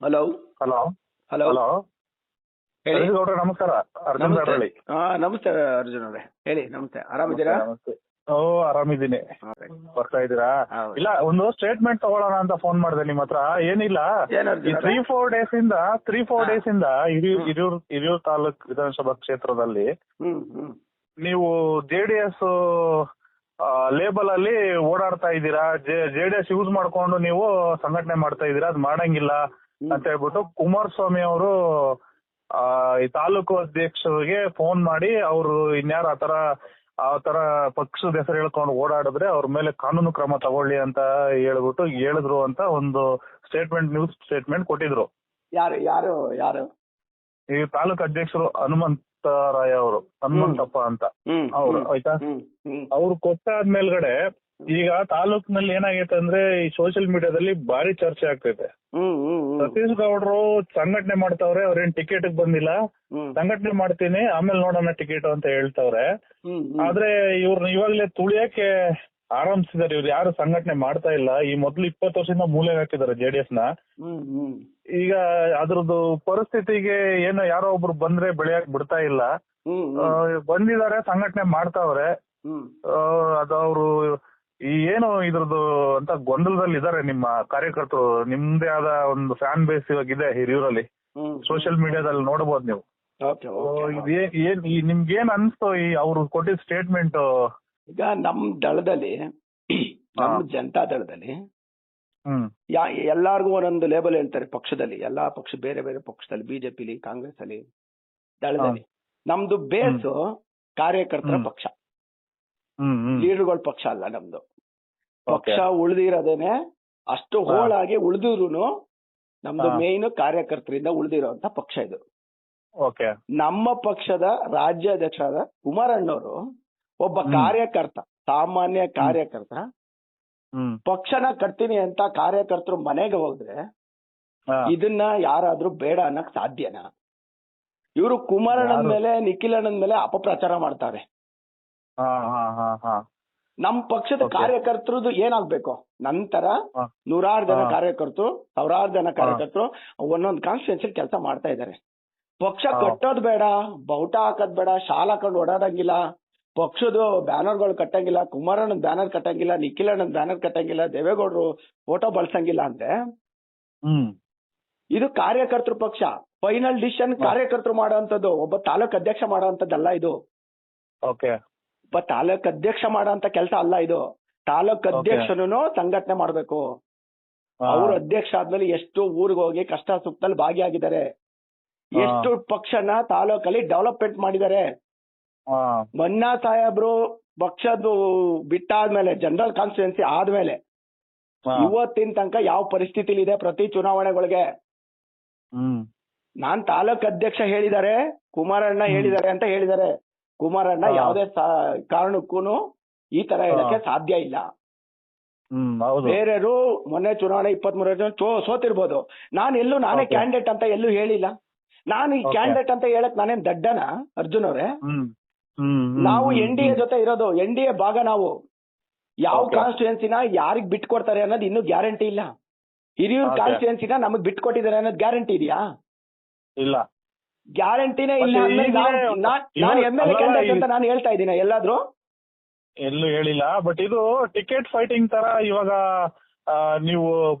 Hello hello hello hello ಹೇಳಿ. ಗೌಡ್ರೆ ನಮಸ್ಕಾರ. ಅರ್ಜುನ್ ನಮಸ್ತೆ. ದಾರಳ್ಳಿ. ನಮಸ್ತೆ ಅರ್ಜುನ್ ಅವರೇ, ಹೇಳಿ. ನಮಸ್ತೆ, ಆರಾಮಿದ್ದೀರಾ? ನಮಸ್ತೆ. ಓ ಆರಾಮಿದ್ದೀನಿ. Okay. ಬರ್ತಾ ಇದ್ದೀರಾ? ಹೌದು. ಇಲ್ಲ, ಒಂದು ಸ್ಟೇಟ್ಮೆಂಟ್ ತಗೊಳ್ಳೋಣ ಅಂತ ಫೋನ್ ಮಾಡಿದೆ ನಿಮ್ಮ ಹತ್ರ. ಏನಿಲ್ಲ, ಏನ್ ಈ ಅರ್ಜುನ್ ಅವರೇ? 3-4 ಡೇಸ್ ಇಂದ ಹಿರಿಯೂರು ತಾಲೂಕ್ ವಿಧಾನಸಭಾ ಕ್ಷೇತ್ರದಲ್ಲಿ ನೀವು JDS ಲೇಬಲ್ ಅಲ್ಲಿ ಓಡಾಡ್ತಾ ಇದ್ದೀರಾ. JDS ಯೂಸ್ ಮಾಡ್ಕೊಂಡು ನೀವು ಸಂಘಟನೆ ಮಾಡ್ತಾ ಇದ್ದೀರಾ, ಅದ್ ಮಾಡಂಗಿಲ್ಲ ಅಂತ ಹೇಳ್ಬಿಟ್ಟು ಕುಮಾರಸ್ವಾಮಿ ಅವರು ಈ ತಾಲೂಕು ಅಧ್ಯಕ್ಷರಿಗೆ ಫೋನ್ ಮಾಡಿ ಅವರು ಇನ್ಯಾರು ಆ ತರ ಪಕ್ಷದ ಹೆಸರು ಹೇಳ್ಕೊಂಡು ಓಡಾಡಿದ್ರೆ ಅವ್ರ ಮೇಲೆ ಕಾನೂನು ಕ್ರಮ ತಗೊಳ್ಳಿ ಅಂತ ಹೇಳಿದ್ರು ಅಂತ ಒಂದು ನ್ಯೂಸ್ ಸ್ಟೇಟ್ಮೆಂಟ್ ಕೊಟ್ಟಿದ್ರು. ಯಾರು ಯಾರು ಯಾರು? ಈ ತಾಲೂಕು ಅಧ್ಯಕ್ಷರು ಹನುಮಂತಪ್ಪ ಅಂತ ಅವ್ರು, ಆಯ್ತಾ. ಅವ್ರು ಕೊಟ್ಟಾದ್ಮೇಲ್ಗಡೆ ಈಗ ತಾಲೂಕಿನಲ್ಲಿ ಏನಾಗೈತೆ ಅಂದ್ರೆ ಈ ಸೋಷಿಯಲ್ ಮೀಡಿಯಾದಲ್ಲಿ ಭಾರಿ ಚರ್ಚೆ ಆಗ್ತೈತೆ. ಸತೀಶ್ ಗೌಡ್ರು ಸಂಘಟನೆ ಮಾಡ್ತಾವ್ರೆ, ಅವ್ರೇನ್ ಟಿಕೆಟ್ ಬಂದಿಲ್ಲ, ಸಂಘಟನೆ ಮಾಡ್ತೀನಿ ಆಮೇಲೆ ನೋಡೋಣ ಟಿಕೆಟ್ ಅಂತ ಹೇಳ್ತಾವ್ರೆ. ಆದ್ರೆ ಇವ್ರನ್ನ ಇವಾಗ್ಲೇ ತುಳಿಯಕ್ಕೆ ಆರಂಭಿಸಿದಾರೆ. ಇವ್ರು ಯಾರು ಸಂಘಟನೆ ಮಾಡ್ತಾ ಇಲ್ಲ. ಈ ಮೊದ್ಲು 20 ವರ್ಷದಿಂದ ಮೂಲೆಗೆ ಹಾಕಿದ್ದಾರೆ JDS ನ. ಈಗ ಅದ್ರದ್ದು ಪರಿಸ್ಥಿತಿಗೆ ಏನೋ ಯಾರೋ ಒಬ್ರು ಬಂದ್ರೆ ಬೆಳೆಯಕ್ ಬಿಡ್ತಾ ಇಲ್ಲ. ಬಂದಿದ್ದಾರೆ, ಸಂಘಟನೆ ಮಾಡ್ತಾವ್ರೆ. ಅದು ಅವರು ಏನು ಇದ್ರದ್ದು ಅಂತ ಗೊಂದಲದಲ್ಲಿ ಇದಾರೆ ನಿಮ್ಮ ಕಾರ್ಯಕರ್ತರು. ನಿಮ್ದೇ ಆದ ಒಂದು ಫ್ಯಾನ್ ಬೇಸ್ ಇವಾಗಿದೆ ಹಿರಿಯೂರಲ್ಲಿ. ಸೋಷಿಯಲ್ ಮೀಡಿಯಾದಲ್ಲಿ ನೋಡಬಹುದು ನೀವು. ನಿಮ್ಗೇನ್ ಅನ್ಸ್ತು ಈ ಅವ್ರು ಕೊಟ್ಟಿದ್ ಸ್ಟೇಟ್ಮೆಂಟ್? ಈಗ ನಮ್ ದಳದಲ್ಲಿ, ನಮ್ಮ ಜನತಾ ದಳದಲ್ಲಿ ಎಲ್ಲಾರ್ಗು ಒಂದೊಂದು ಲೇಬಲ್ ಹೇಳ್ತಾರೆ ಪಕ್ಷದಲ್ಲಿ. ಎಲ್ಲಾ ಪಕ್ಷ ಬೇರೆ ಬೇರೆ ಪಕ್ಷದಲ್ಲಿ, ಬಿಜೆಪಿಲಿ, ಕಾಂಗ್ರೆಸ್ ಅಲ್ಲಿ, ದಳದಲ್ಲಿ. ನಮ್ದು ಬೇಸ್ ಕಾರ್ಯಕರ್ತರ ಪಕ್ಷ, ಲೀಡರ್ಗಳ ಪಕ್ಷ ಅಲ್ಲ ನಮ್ದು. ಪಕ್ಷ ಉಳಿದಿರೋದೇನೆ ಅಷ್ಟು ಹೋಳಾಗಿ ಉಳಿದಿದ್ರು ನಮ್ದು ಮೇನ್ ಕಾರ್ಯಕರ್ತರಿಂದ ಉಳಿದಿರೋಂತ ಪಕ್ಷ ಇದು. ನಮ್ಮ ಪಕ್ಷದ ರಾಜ್ಯಾಧ್ಯಕ್ಷರಾದ ಕುಮಾರಣ್ಣವರು ಒಬ್ಬ ಕಾರ್ಯಕರ್ತ, ಸಾಮಾನ್ಯ ಕಾರ್ಯಕರ್ತ. ಪಕ್ಷನ ಕಟ್ತೀನಿ ಅಂತ ಕಾರ್ಯಕರ್ತರು ಮನೆಗೆ ಹೋದ್ರೆ ಇದನ್ನ ಯಾರಾದ್ರೂ ಬೇಡ ಅನ್ನಕ್ ಸಾಧ್ಯನಾ? ಇವರು ಕುಮಾರಣ್ಣನ ಮೇಲೆ, ನಿಖಿಲ್ ಅಣ್ಣನ ಮೇಲೆ ಅಪಪ್ರಚಾರ ಮಾಡ್ತಾರೆ. ನಮ್ ಪಕ್ಷದ ಕಾರ್ಯಕರ್ತರದ್ದು ಏನಾಗ್ಬೇಕು? ನಂತರ ನೂರಾರು ಜನ ಕಾರ್ಯಕರ್ತರು, ಸಾವಿರಾರು ಜನ ಕಾರ್ಯಕರ್ತರು ಒಂದೊಂದು ಕಾನ್ಸ್ಟಿಟ್ಯೂನ್ಸಿ ಕೆಲಸ ಮಾಡ್ತಾ ಇದ್ದಾರೆ. ಪಕ್ಷ ಕಟ್ಟೋದ್ ಬೇಡ, ಬಾವುಟ ಹಾಕೋದ್ ಬೇಡ, ಶಾಲ್ ಹಾಕೊಂಡು ಓಡಾಡಂಗಿಲ್ಲ, ಪಕ್ಷದ ಬ್ಯಾನರ್ಗಳು ಕಟ್ಟಂಗಿಲ್ಲ, ಕುಮಾರಣ್ಣನ ಬ್ಯಾನರ್ ಕಟ್ಟಂಗಿಲ್ಲ, ನಿಖಿಲ್ ಅಣ್ಣನ ಬ್ಯಾನರ್ ಕಟ್ಟಂಗಿಲ್ಲ, ದೇವೇಗೌಡರು ಫೋಟೋ ಬಳಸಂಗಿಲ್ಲ ಅಂದ್ರೆ ಇದು ಕಾರ್ಯಕರ್ತರು ಪಕ್ಷ. ಫೈನಲ್ ಡಿಸಿಷನ್ ಕಾರ್ಯಕರ್ತರು ಮಾಡೋಂಥದ್ದು, ಒಬ್ಬ ತಾಲೂಕ್ ಅಧ್ಯಕ್ಷ ಮಾಡೋಂಥದ್ದಲ್ಲ ಇದು. ಒಬ್ಬ ತಾಲೂಕ್ ಅಧ್ಯಕ್ಷ ಮಾಡೋಂತ ಕೆಲಸ ಅಲ್ಲ ಇದು. ತಾಲೂಕ್ ಅಧ್ಯಕ್ಷನು ಸಂಘಟನೆ ಮಾಡ್ಬೇಕು. ಅವ್ರ ಅಧ್ಯಕ್ಷ ಆದ್ಮೇಲೆ ಎಷ್ಟು ಊರಿಗೆ ಹೋಗಿ ಕಷ್ಟ ಸುಖದಲ್ಲಿ ಭಾಗಿಯಾಗಿದ್ದಾರೆ, ಎಷ್ಟು ಪಕ್ಷನ ತಾಲೂಕಲ್ಲಿ ಡೆವಲಪ್ಮೆಂಟ್ ಮಾಡಿದ್ದಾರೆ. ಮನ್ನಾ ಸಾಹೇಬ್ರು ಪಕ್ಷದ್ದು ಬಿಟ್ಟಾದ್ಮೇಲೆ, ಜನರಲ್ ಕಾನ್ಸ್ಟಿಟ್ಯೂನ್ಸಿ ಆದ್ಮೇಲೆ ಇವತ್ತಿನ ತನಕ ಯಾವ ಪರಿಸ್ಥಿತಿಲಿ ಇದೆ ಪ್ರತಿ ಚುನಾವಣೆಗಳಿಗೆ? ನಾನ್ ತಾಲೂಕ್ ಅಧ್ಯಕ್ಷ ಹೇಳಿದ್ದಾರೆ, ಕುಮಾರಣ್ಣ ಹೇಳಿದ್ದಾರೆ ಅಂತ ಹೇಳಿದ್ದಾರೆ. ಕುಮಾರಣ್ಣ ಯಾವುದೇ ಕಾರಣಕ್ಕೂ ಈ ತರ ಹೇಳಕ್ಕೆ ಸಾಧ್ಯ ಇಲ್ಲ. ಬೇರೆಯವರು ಮೊನ್ನೆ ಚುನಾವಣೆ 23 ಸೋತಿರ್ಬೋದು, ನಾನೇ ಕ್ಯಾಂಡಿಡೇಟ್ ಅಂತ ಎಲ್ಲೂ ಹೇಳಿಲ್ಲ. ನಾನು ಈ ಕ್ಯಾಂಡಿಡೇಟ್ ಅಂತ ಹೇಳಕ್ ನಾನೇನ್ ದಡ್ಡನ ಅರ್ಜುನ್ ಅವ್ರೆ? ನಾವು NDA ಜೊತೆ ಇರೋದು, NDA ಭಾಗ ನಾವು. ಯಾವ ಕಾನ್ಸ್ಟಿಟ್ಯೂನ್ಸಿನ ಯಾರಿಗ್ ಬಿಟ್ಕೊಡ್ತಾರೆ ಅನ್ನೋದು ಇನ್ನೂ ಗ್ಯಾರಂಟಿ ಇಲ್ಲ. ಹಿರಿಯೂರ್ ಕಾನ್ಸ್ಟಿಟ್ಯೂನ್ಸಿನ ನಮಗ್ ಬಿಟ್ಕೊಟ್ಟಿದ್ದಾರೆ ಅನ್ನೋದು ಗ್ಯಾರಂಟಿ ಇದೆಯಾ? ಇಲ್ಲ, ಗ್ಯಾರಂಟಿನೇ ಇಲ್ಲ. ನಾನು MLA ಕ್ಯಾಂಡಿಡೇಟ್ ಅಂತ ನಾನು ಹೇಳ್ತಾ ಇದ್ದೀನಿ, ಎಲ್ಲಾದ್ರೂ ಎಲ್ಲೂ ಹೇಳಿಲ್ಲ. ಬಟ್ ಇದು ಟಿಕೆಟ್ ಫೈಟಿಂಗ್ ತರ ಇವಾಗ ನೀವು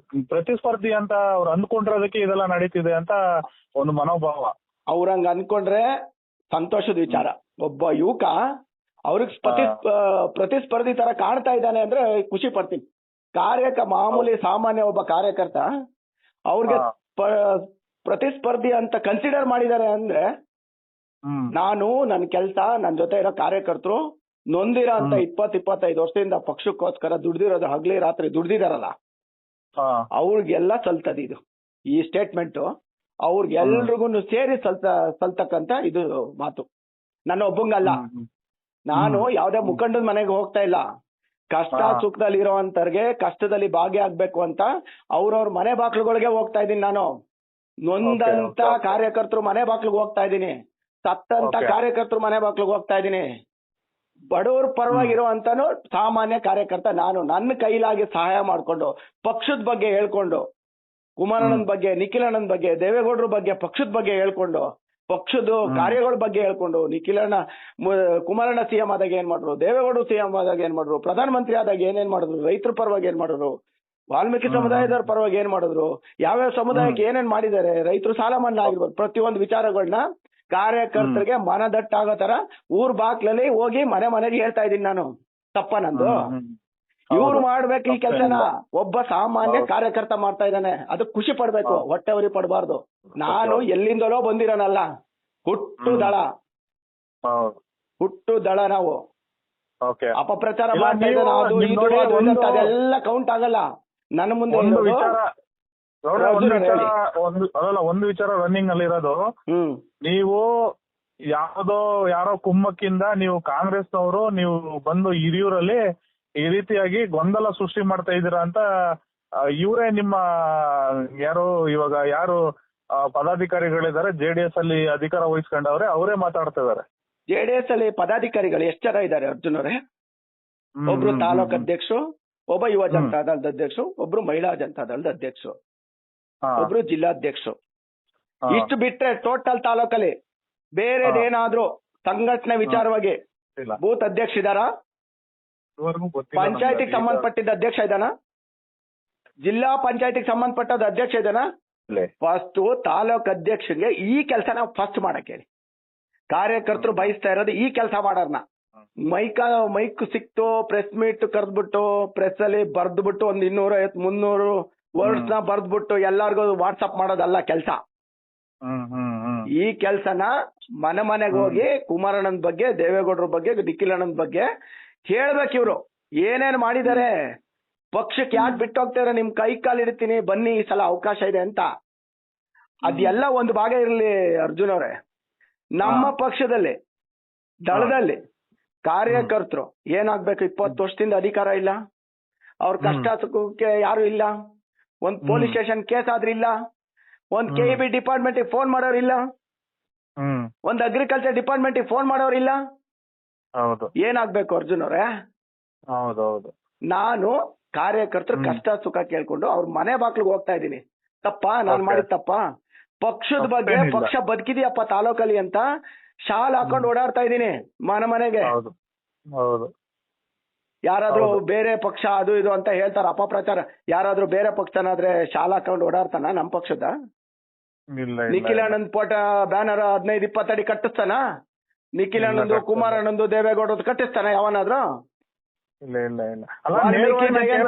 ಪ್ರತಿಸ್ಪರ್ಧಿ ಅಂತ ಅವ್ರು ಅಂದ್ಕೊಂಡಿರೋದಕ್ಕೆ ಇದೆಲ್ಲ ನಡೀತಿದೆ ಅಂತ ಒಂದು ಮನೋಭಾವ. ಅವ್ರಂಗ ಅನ್ಕೊಂಡ್ರೆ ಸಂತೋಷದ ವಿಚಾರ. ಒಬ್ಬ ಯುವಕ ಅವ್ರಿಗೆ ಪ್ರತಿಸ್ಪರ್ಧಿ ತರ ಕಾಣ್ತಾ ಇದ್ದಾನೆ ಅಂದ್ರೆ ಖುಷಿ ಪಡ್ತೀನಿ. ಮಾಮೂಲಿ ಸಾಮಾನ್ಯ ಒಬ್ಬ ಕಾರ್ಯಕರ್ತ ಅವ್ರಿಗೆ ಪ್ರತಿಸ್ಪರ್ಧಿ ಅಂತ ಕನ್ಸಿಡರ್ ಮಾಡಿದ್ದಾರೆ ಅಂದ್ರೆ, ನನ್ನ ಕೆಲಸ, ನನ್ನ ಜೊತೆ ಇರೋ ಕಾರ್ಯಕರ್ತರು ನೊಂದಿರೋ ಅಂತ 20-25 ವರ್ಷದಿಂದ ಪಕ್ಷಕ್ಕೋಸ್ಕರ ದುಡ್ದಿರೋದು, ಹಗಲಿ ರಾತ್ರಿ ದುಡ್ದಿದಾರಲ್ಲ, ಅವ್ರಿಗೆಲ್ಲ ಸಲ್ತದ ಇದು ಈ ಸ್ಟೇಟ್ಮೆಂಟ್. ಅವ್ರಿಗೆಲ್ರಿಗೂ ಸೇರಿ ಸಲ್ತಕ್ಕಂತ ಇದು ಮಾತು. ನನ್ನ ಒಬ್ಬಂಗಲ್ಲ. ನಾನು ಯಾವ್ದೇ ಮುಖಂಡದ ಮನೆಗೆ ಹೋಗ್ತಾ ಇಲ್ಲ. ಕಷ್ಟ ಸುಖದಲ್ಲಿ ಇರೋವಂತರ್ಗೆ ಕಷ್ಟದಲ್ಲಿ ಭಾಗಿಯಾಗಬೇಕು ಅಂತ ಅವ್ರವ್ರ ಮನೆ ಬಾಕ್ಲುಗಳಿಗೆ ಹೋಗ್ತಾ ಇದ್ದೀನಿ. ನಾನು ನೊಂದಂತ ಕಾರ್ಯಕರ್ತರು ಮನೆ ಬಾಕ್ಲಿಗೆ ಹೋಗ್ತಾ ಇದ್ದೀನಿ, ಸತ್ತಂತ ಕಾರ್ಯಕರ್ತರು ಮನೆ ಬಾಕ್ಲಿಗೆ ಹೋಗ್ತಾ ಇದ್ದೀನಿ. ಬಡವ್ರ ಪರವಾಗಿರುವಂತಾನು ಸಾಮಾನ್ಯ ಕಾರ್ಯಕರ್ತ ನಾನು. ನನ್ನ ಕೈಲಾಗಿ ಸಹಾಯ ಮಾಡ್ಕೊಂಡು, ಪಕ್ಷದ ಬಗ್ಗೆ ಹೇಳ್ಕೊಂಡು, ಕುಮಾರಣ್ಣನ ಬಗ್ಗೆ, ನಿಖಿಲಣ್ಣನ ಬಗ್ಗೆ, ದೇವೇಗೌಡರ ಬಗ್ಗೆ, ಪಕ್ಷದ ಬಗ್ಗೆ ಹೇಳ್ಕೊಂಡು, ಪಕ್ಷದ ಕಾರ್ಯಗಳ ಬಗ್ಗೆ ಹೇಳ್ಕೊಂಡು, ನಿಖಿಲಣ್ಣ ಕುಮಾರಣ್ಣ ಸಿಎಂ ಆದಾಗ ಏನ್ ಮಾಡಿದ್ರು, ದೇವೇಗೌಡರು ಸಿಎಂ ಆದಾಗ ಏನ್ ಮಾಡಿದ್ರು, ಪ್ರಧಾನಮಂತ್ರಿ ಆದಾಗ ಏನೇನ್ ಮಾಡಿದ್ರು, ರೈತರ ಪರವಾಗಿ ಏನ್ ಮಾಡಿದ್ರು, ವಾಲ್ಮೀಕಿ ಸಮುದಾಯದವ್ರ ಪರವಾಗಿ ಏನ್ ಮಾಡಿದ್ರು, ಯಾವ್ಯಾವ ಸಮುದಾಯಕ್ಕೆ ಏನೇನ್ ಮಾಡಿದ್ದಾರೆ, ರೈತರು ಸಾಲ ಮನ್ನಾ ಆಗಿರ್ಬೋದು, ಪ್ರತಿಯೊಂದು ವಿಚಾರಗಳನ್ನ ಕಾರ್ಯಕರ್ತರಿಗೆ ಮನದಟ್ಟಾಗೋ ತರ ಊರ್ ಬಾಕ್ಲಲ್ಲಿ ಹೋಗಿ ಮನೆ ಮನೆಗೆ ಹೇಳ್ತಾ ಇದ್ದೀನಿ ನಾನು. ತಪ್ಪ ನಂದು? ಇವ್ರು ಮಾಡ್ಬೇಕು ಈ ಕೆಲಸನ. ಒಬ್ಬ ಸಾಮಾನ್ಯ ಕಾರ್ಯಕರ್ತ ಮಾಡ್ತಾ ಇದ್ದಾನೆ, ಅದಕ್ಕೆ ಖುಷಿ ಪಡ್ಬೇಕು, ಹೊಟ್ಟೆ ಉರಿ ಪಡಬಾರ್ದು. ನಾನು ಎಲ್ಲಿಂದಲೋ ಬಂದಿರೋನಲ್ಲ, ಹುಟ್ಟು ದಳ ನಾವು. ಅಪಪ್ರಚಾರ ಮಾಡ್ತಾ ಇದ್ದಾನೆ, ಅದು ಇದು ಅಂತ ಅದೆಲ್ಲ ಕೌಂಟ್ ಆಗಲ್ಲ. ನನ್ನ ಮುಂದೆ ಒಂದು ವಿಚಾರ ರನ್ನಿಂಗ್ ಅಲ್ಲಿ ಇರೋದು, ನೀವು ಯಾರೋ ಕುಮ್ಮಕ್ಕಿಂದ ನೀವು ಕಾಂಗ್ರೆಸ್ನವರು ನೀವು ಬಂದು ಹಿರಿಯೂರಲ್ಲಿ ಈ ರೀತಿಯಾಗಿ ಗೊಂದಲ ಸೃಷ್ಟಿ ಮಾಡ್ತಾ ಇದ್ದೀರಾ ಅಂತ ಇವರೇ ನಿಮ್ಮ ಯಾರು ಪದಾಧಿಕಾರಿಗಳಿದ್ದಾರೆ JDS ಅಲ್ಲಿ ಅಧಿಕಾರ ವಹಿಸ್ಕೊಂಡವ್ರೆ, ಅವರೇ ಮಾತಾಡ್ತಾ ಇದಾರೆ. JDS ಅಲ್ಲಿ ಪದಾಧಿಕಾರಿಗಳು ಎಷ್ಟು ಜನ ಇದ್ದಾರೆ ಅರ್ಜುನ್ ಅವರೇ? ಒಬ್ರು ತಾಲೂಕ್ ಅಧ್ಯಕ್ಷರು, ಒಬ್ಬ ಯುವ ಜನತಾ ದಳದ ಅಧ್ಯಕ್ಷರು, ಒಬ್ರು ಮಹಿಳಾ ಜನತಾ ದಳದ ಅಧ್ಯಕ್ಷರು, ಒಬ್ರು ಜಿಲ್ಲಾಧ್ಯಕ್ಷರು. ಇಷ್ಟು ಬಿಟ್ರೆ ಟೋಟಲ್ ತಾಲೂಕಲ್ಲಿ ಬೇರೆದೇನಾದ್ರೂ ಸಂಘಟನೆ ವಿಚಾರವಾಗಿ ಬೂತ್ ಅಧ್ಯಕ್ಷ ಇದಾರಾ? ಪಂಚಾಯತಿಗೆ ಸಂಬಂಧಪಟ್ಟಿದ್ದ ಅಧ್ಯಕ್ಷ ಇದ್ದಾನ? ಜಿಲ್ಲಾ ಪಂಚಾಯತಿಗೆ ಸಂಬಂಧಪಟ್ಟದ ಅಧ್ಯಕ್ಷ ಇದ್ದಾನ? ಫಸ್ಟ್ ತಾಲೂಕ್ ಅಧ್ಯಕ್ಷಗೆ ಈ ಕೆಲಸ ನಾವು ಫಸ್ಟ್ ಮಾಡಕ್ ಹೇಳಿ. ಕಾರ್ಯಕರ್ತರು ಬಯಸ್ತಾ ಇರೋದು ಈ ಕೆಲಸ ಮಾಡೋರ್ನ. ಮೈಕ್ ಸಿಕ್ತು, ಪ್ರೆಸ್ ಮೀಟ್ ಕರೆದ್ಬಿಟ್ಟು ಪ್ರೆಸ್ ಅಲ್ಲಿ ಬರ್ದ್ಬಿಟ್ಟು ಒಂದ್ 250-300 ವರ್ಡ್ಸ್ ನ ಬರ್ದ್ಬಿಟ್ಟು ಎಲ್ಲಾರ್ಗು ವಾಟ್ಸಪ್ ಮಾಡೋದಲ್ಲ ಕೆಲಸ. ಈ ಕೆಲ್ಸನ ಮನೆಗೆ ಹೋಗಿ ಕುಮಾರಣ್ಣನ ಬಗ್ಗೆ, ದೇವೇಗೌಡರ ಬಗ್ಗೆ, ನಿಖಿಲಣ್ಣನ ಬಗ್ಗೆ ಹೇಳ್ಬೇಕು. ಇವ್ರು ಏನೇನ್ ಮಾಡಿದ್ದಾರೆ, ಪಕ್ಷಕ್ಕೆ ಯಾಕೆ ಬಿಟ್ಟು ಹೋಗ್ತಾರೆ, ನಿಮ್ ಕೈ ಕಾಲು ಇಡ್ತೀನಿ ಬನ್ನಿ ಈ ಸಲ ಅವಕಾಶ ಇದೆ ಅಂತ. ಅದೆಲ್ಲ ಒಂದು ಭಾಗ ಇರ್ಲಿ ಅರ್ಜುನ್ ಅವರೇ. ನಮ್ಮ ಪಕ್ಷದಲ್ಲಿ ದಳದಲ್ಲಿ ಕಾರ್ಯಕರ್ತರು ಏನಾಗ್ಬೇಕು, 20 ವರ್ಷದಿಂದ ಅಧಿಕಾರ ಇಲ್ಲ, ಅವ್ರ ಕಷ್ಟ ಸುಖಕ್ಕೆ ಯಾರು ಇಲ್ಲ, ಒಂದ್ ಪೊಲೀಸ್ ಸ್ಟೇಷನ್ ಕೇಸ್ ಆದ್ರೂ ಇಲ್ಲ, ಒಂದ್ KEB ಡಿಪಾರ್ಟ್ಮೆಂಟ್ ಫೋನ್ ಮಾಡೋರಿಲ್ಲ, ಒಂದ್ ಅಗ್ರಿಕಲ್ಚರ್ ಡಿಪಾರ್ಟ್ಮೆಂಟ್ ಫೋನ್ ಮಾಡೋರಿಲ್ಲ. ಏನಾಗ್ಬೇಕು ಅರ್ಜುನ್ ಅವರೇ? ಹೌದೌದು. ನಾನು ಕಾರ್ಯಕರ್ತರು ಕಷ್ಟ ಸುಖ ಕೇಳ್ಕೊಂಡು ಅವ್ರ ಮನೆ ಬಾಕ್ಲಿಗೆ ಹೋಗ್ತಾ ಇದ್ದೀನಿ. ತಪ್ಪ ನಾನು ಮಾಡಿದ ತಪ್ಪ? ಪಕ್ಷದ ಬಗ್ಗೆ, ಪಕ್ಷ ಬದುಕಿದೆಯಪ್ಪ ತಾಲೂಕಲ್ಲಿ ಅಂತ ಶಾಲ್ ಹಾಕೊಂಡು ಓಡಾಡ್ತಾ ಇದ್ದೀನಿ ಮನೆಗೆ. ಯಾರಾದ್ರೂ ಬೇರೆ ಪಕ್ಷ ಅದು ಇದು ಅಂತ ಹೇಳ್ತಾರ ಅಪಪ್ರಚಾರ. ಯಾರಾದ್ರೂ ಬೇರೆ ಪಕ್ಷನಾದ್ರೆ ಶಾಲ್ ಹಾಕೊಂಡು ಓಡಾಡ್ತಾನ? ನಮ್ ಪಕ್ಷದ ನಿಖಿಲಣ್ಣನ್ ಫೋಟೋ ಬ್ಯಾನರ್ 15-20 ಅಡಿ ಕಟ್ಟಿಸ್ತಾನ? ನಿಖಿಲಣ್ಣಂದು, ಕುಮಾರಣ್ಣಂದು, ದೇವೇಗೌಡದ್ದು ಕಟ್ಟಿಸ್ತಾನ ಯಾವನಾದ್ರೂ?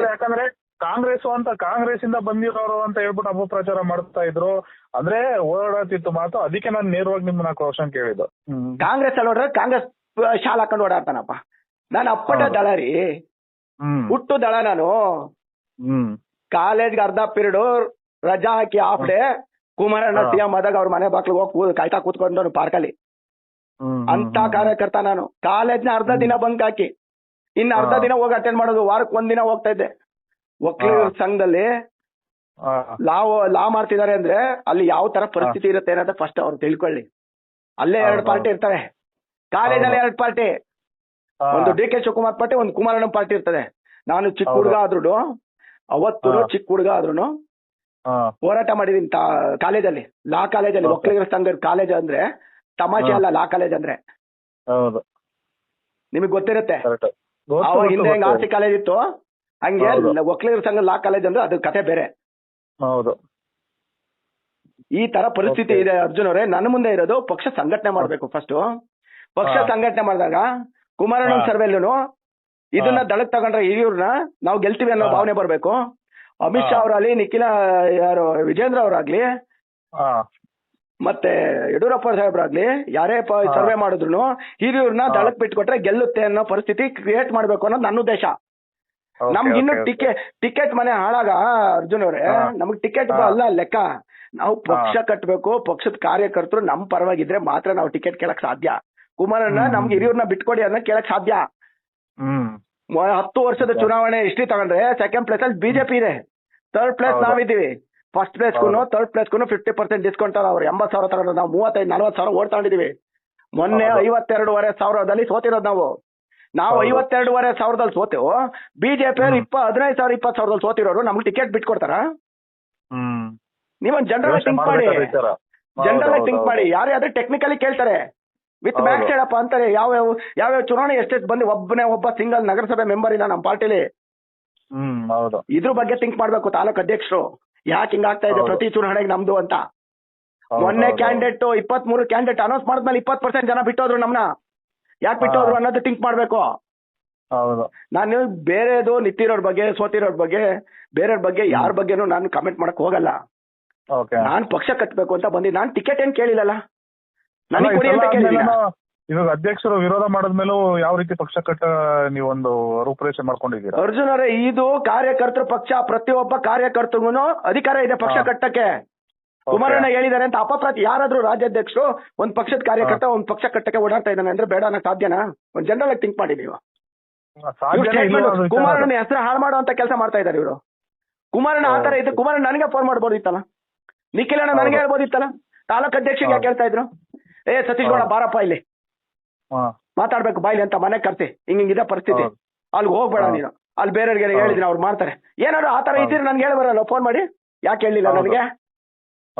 ಯಾಕಂದ್ರೆ ಕಾಂಗ್ರೆಸ್ ಇಂದ ಬಂದಿರೋರು ಅಂತ ಹೇಳ್ಬಿಟ್ಟು ಅಪಪ್ರಚಾರ ಮಾಡ್ತಾ ಇದ್ರು, ಅಂದ್ರೆ ಓಡಾಡ್ತಿತ್ತು ಮಾತು. ಅದಕ್ಕೆ ನಾನು ನೇರವಾಗಿ ನಿಮ್ಮನ್ನ ಕ್ವಶನ್ ಕೇಳಿದ್ದು. ಕಾಂಗ್ರೆಸ್ ಅಲ್ಲಿ ಓಡ್ರೆ ಕಾಂಗ್ರೆಸ್ ಶಾಲ್ ಹಾಕೊಂಡು ಓಡಾಡ್ತಾನಪ್ಪ. ನಾನು ಅಪ್ಪಟ ದಳ ರೀ, ಹುಟ್ಟು ದಳ ನಾನು. ಕಾಲೇಜ್ಗೆ ಅರ್ಧ ಪೀರಿಯಡ್ ರಜಾ ಹಾಕಿ ಹಾಫ್ ಡೇ ಕುಮಾರಣ್ಣ ಸಿಎಂ ಆದಾಗ ಅವ್ರ ಮನೆ ಬಾಕ್ಲಿಗೆ ಹೋಗಿ ಕಾಯ್ತಾ ಕೂತ್ಕೊಂಡು ಪಾರ್ಕಲ್ಲಿ. ಅಂತ ಕಾರ್ಯಕರ್ತ ನಾನು. ಕಾಲೇಜ್ನ ಅರ್ಧ ದಿನ ಬಂಕ್ ಹಾಕಿ ಇನ್ನು ಅರ್ಧ ದಿನ ಹೋಗಿ ಅಟೆಂಡ್ ಮಾಡೋದು. ವಾರಕ್ಕೆ ಒಂದಿನ ಹೋಗ್ತಾ ಇದ್ದೆ. ಒಕ್ಕಲಿಗರ ಸಂಘದಲ್ಲಿ ಲಾ ಮಾಡ್ತಿದ್ದಾರೆ ಅಂದ್ರೆ ಅಲ್ಲಿ ಯಾವ ತರ ಪರಿಸ್ಥಿತಿ ಇರುತ್ತೆ ಅನ್ನೋದು ಫಸ್ಟ್ ಅವ್ರು ತಿಳ್ಕೊಳ್ಳಿ. ಅಲ್ಲೇ 2 ಪಾರ್ಟಿ ಇರ್ತಾರೆ ಕಾಲೇಜಲ್ಲಿ. 2 ಪಾರ್ಟಿ, ಒಂದು DK ಶಿವಕುಮಾರ್ ಪಾರ್ಟಿ, ಒಂದು ಕುಮಾರಣ್ಣ ಪಾರ್ಟಿ ಇರ್ತದೆ. ನಾನು ಚಿಕ್ಕ ಹುಡುಗ ಆದ್ರೂ, ಅವತ್ತು ಚಿಕ್ಕ ಹುಡುಗ ಆದ್ರೂ ಹೋರಾಟ ಮಾಡಿದೀನಿ ಕಾಲೇಜಲ್ಲಿ, ಲಾ ಕಾಲೇಜಲ್ಲಿ. ಒಕ್ಕಲಿಗರ ಸಂಘದ ಕಾಲೇಜ್ ಅಂದ್ರೆ ತಮಾಷೆ ಅಲ್ಲ. ಲಾ ಕಾಲೇಜ್ ಅಂದ್ರೆ ನಿಮಗ್ ಗೊತ್ತಿರುತ್ತೆ. ಅವಾಗ ಹಿಂದೆ ಹೆಂಗ್ RC ಕಾಲೇಜ್ ಇತ್ತು ಹಂಗೆ ಒಕ್ಕಲಿಗರ ಸಂಘ ಲಾ ಕಾಲೇಜ್ ಅಂದ್ರೆ ಅದ್ರ ಕತೆ ಬೇರೆ. ಈ ತರ ಪರಿಸ್ಥಿತಿ ಇದೆ ಅರ್ಜುನ್ ಅವರೇ. ನನ್ನ ಮುಂದೆ ಇರೋದು ಪಕ್ಷ ಸಂಘಟನೆ ಮಾಡ್ಬೇಕು. ಫಸ್ಟ್ ಪಕ್ಷ ಸಂಘಟನೆ ಮಾಡಿದಾಗ ಕುಮಾರಣ್ಣ ಸರ್ವೆಲ್ಲೂ ಇದನ್ನ ದಳಕ್ ತಗೊಂಡ್ರೆ ಹಿರಿಯೂರ್ನ ನಾವು ಗೆಲ್ತೀವಿ ಅನ್ನೋ ಭಾವನೆ ಬರ್ಬೇಕು. ಅಮಿತ್ ಶಾ ಅವರಾಗ್ಲಿ, ಯಾರು ವಿಜೇಂದ್ರ ಅವರಾಗ್ಲಿ, ಮತ್ತೆ ಯಡಿಯೂರಪ್ಪ ಸಾಹೇಬ್ರಾಗ್ಲಿ, ಯಾರೇ ಸರ್ವೆ ಮಾಡಿದ್ರು ಹಿರಿಯೂರ್ನ ದಳಕ್ ಬಿಟ್ಕೊಟ್ರೆ ಗೆಲ್ಲುತ್ತೆ ಅನ್ನೋ ಪರಿಸ್ಥಿತಿ ಕ್ರಿಯೇಟ್ ಮಾಡ್ಬೇಕು ಅನ್ನೋದು ನನ್ನ ಉದ್ದೇಶ. ನಮ್ಗೆ ಇನ್ನು ಟಿಕೆಟ್ ಮನೆ ಹಾಳಾಗ ಅರ್ಜುನ್ ಅವರೇ, ನಮ್ಗೆ ಟಿಕೆಟ್ ಅಲ್ಲ ಲೆಕ್ಕ. ನಾವು ಪಕ್ಷ ಕಟ್ಟಬೇಕು. ಪಕ್ಷದ ಕಾರ್ಯಕರ್ತರು ನಮ್ ಪರವಾಗಿದ್ರೆ ಮಾತ್ರ ನಾವು ಟಿಕೆಟ್ ಕೇಳಕ್ ಸಾಧ್ಯ. ಕುಮಾರಣ್ಣ ನಮ್ಗೆ ಹಿರಿಯೂರ್ನ ಬಿಟ್ಕೊಡಿ ಅನ್ನೋ ಕೇಳಕ್ ಸಾಧ್ಯ. 10 ವರ್ಷದ ಚುನಾವಣೆ ಹಿಸ್ಟ್ರಿ ತಗೊಂಡ್ರೆ ಸೆಕೆಂಡ್ ಪ್ಲೇಸ್ ಅಲ್ಲಿ ಬಿಜೆಪಿ ಇದೆ, ಥರ್ಡ್ ಪ್ಲೇಸ್ ನಾವಿದ್ದೀವಿ. ಫಸ್ಟ್ ಪ್ಲೇಸ್ಗೂ ಥರ್ಡ್ ಪ್ಲೇಸ್ಗೂ 50% ಡಿಸ್ಕೌಂಟ್ ಅವ್ರು 80,000 ತಗೊಂಡ್ರು. ನಾವು 35-40,000 ಓಟ್ ತಗೊಂಡಿದೀವಿ. ಮೊನ್ನೆ 52,500 ಸೋತಿರೋದು ನಾವು. 52,500 ಸೋತೆವು. ಬಿಜೆಪಿ 15,000-20,000 ಸೋತಿರೋರು ನಮ್ಗೆ ಟಿಕೆಟ್ ಬಿಟ್ಕೊಡ್ತಾರ? ನೀವೊಂದು ಜನರಲ್ ಥಿಂಕ್ ಮಾಡಿ, ಜನರಲ್ ಥಿಂಕ್ ಮಾಡಿ. ಯಾರೇ ಟೆಕ್ನಿಕಲಿ ಕೇಳ್ತಾರೆ ವಿತ್ ಮ್ಯಾಕ್ಸ್ ಹೇಳಪ್ಪ ಅಂತಾರೆ. ಯಾವ ಚುನಾವಣೆ ಎಷ್ಟೆಷ್ಟು ಬಂದು ಒಬ್ಬ ಸಿಂಗಲ್ ನಗರಸಭೆ ಮೆಂಬರ್ ಇಲ್ಲ ನಮ್ಮ ಪಾರ್ಟಿಲಿ. ಇದ್ರ ಬಗ್ಗೆ ಥಿಂಕ್ ಮಾಡ್ಬೇಕು ತಾಲೂಕ್ ಅಧ್ಯಕ್ಷರು. ಯಾಕೆ ಹಿಂಗಾಗ್ತಾ ಇದೆ ಪ್ರತಿ ಚುನಾವಣೆಗೆ ನಮ್ದು ಅಂತ. ಮೊನ್ನೆ ಕ್ಯಾಂಡಿಡೇಟ್ 23 ಕ್ಯಾಂಡಿಡೇಟ್ ಅನೌನ್ಸ್ ಮಾಡಿದ್ಮೇಲೆ 20% ಜನ ಬಿಟ್ಟೋದ್ರು ನಮ್ನ. ಯಾಕೆ ಬಿಟ್ಟೋದ್ರು ಅನ್ನೋದು ಥಿಂಕ್ ಮಾಡ್ಬೇಕು. ನಾನು ಬೇರೆದು ನಿಂತಿರೋರ್ ಬಗ್ಗೆ ಸೋತಿರೋರ್ ಬಗ್ಗೆ ಬೇರೆಯವ್ರ ಬಗ್ಗೆ ಯಾರ ಬಗ್ಗೆನೂ ನಾನು ಕಮೆಂಟ್ ಮಾಡಕ್ ಹೋಗಲ್ಲ. ನಾನ್ ಪಕ್ಷ ಕಟ್ಬೇಕು ಅಂತ ಬಂದಿ. ನಾನ್ ಟಿಕೆಟ್ ಏನ್ ಕೇಳಿಲ್ಲಲ್ಲ, ನನಗೆ ಕೊಡಿ ಅಂತ ಕೇಳಿಲ್ಲ. ಇವಾಗ ಅಧ್ಯಕ್ಷರು ವಿರೋಧ ಮಾಡಿದ್ಮೇಲೂ ಯಾವ ರೀತಿ ಪಕ್ಷ ಕಟ್ಟ ನೀವೊಂದು ರೂಪರೇಷೆ ಮಾಡ್ಕೊಂಡಿದ್ದೀರಾ? ಅರ್ಜುನ್ ಅವರೇ, ಇದು ಕಾರ್ಯಕರ್ತರು ಪಕ್ಷ. ಪ್ರತಿಯೊಬ್ಬ ಕಾರ್ಯಕರ್ತರಿಗೂ ಅಧಿಕಾರ ಇದೆ ಪಕ್ಷ ಕಟ್ಟಕ್ಕೆ. ಕುಮಾರಣ್ಣ ಹೇಳಿದಾರೆ ಅಂತ ಅಪಪ್ರತಿ ಯಾರಾದ್ರೂ ರಾಜ್ಯಾಧ್ಯಕ್ಷರು ಒಂದ್ ಪಕ್ಷದ ಕಾರ್ಯಕರ್ತ ಒಂದ್ ಪಕ್ಷ ಕಟ್ಟಕ್ಕೆ ಓಡಾಡ್ತಾ ಇದ್ದಾನೆ ಅಂದ್ರೆ ಬೇಡ ಅನ್ನೋ ಸಾಧ್ಯನಾ? ಒಂದ್ ಜನರಲ್ ಆಗಿ ಥಿಂಕ್ ಮಾಡಿ ನೀವು. ಕುಮಾರಣ್ಣ ಹೆಸರು ಹಾಳು ಮಾಡುವಂತ ಕೆಲಸ ಮಾಡ್ತಾ ಇದಾರೆ ಇವರು. ಕುಮಾರಣ್ಣ ಆತರ ಇದ್ದು ಕುಮಾರಣ್ಣ ನನಗೆ ಫೋನ್ ಮಾಡ್ಬೋದಿತ್ತಲ್ಲ, ನಿಖಿಲ್ ಅಣ್ಣ ನನಗೆ ಹೇಳ್ಬೋದಿತ್ತಲ್ಲ. ತಾಲೂಕ್ ಅಧ್ಯಕ್ಷರಿಗೆ ಯಾಕೆ ಹೇಳ್ತಾ ಇದ್ರು ಸತೀಶ್ ಗೌಡ ಬಾರಪ್ಪ ಇಲ್ಲಿ ಮಾತಾಡ್ಬೇಕು ಬಾಯ್ಲಿ ಅಂತ ಮನೆಗೆ ಕರ್ಸಿ, ಹಿಂಗಿದೆ ಪರಿಸ್ಥಿತಿ, ಅಲ್ಲಿಗೆ ಹೋಗ್ಬೇಡ ನೀನು, ಅಲ್ಲಿ ಬೇರೆಯವ್ರಿಗೆ ಹೇಳಿದ್ರೆ ಅವ್ರು ಮಾಡ್ತಾರೆ. ಏನಾದ್ರು ಆತರ ಇದ್ರೆ ನನ್ಗೆ ಹೇಳಿ ಬರಲ್ಲ ಫೋನ್ ಮಾಡಿ. ಯಾಕೆ ಹೇಳಿಲ್ಲ ನನಗೆ?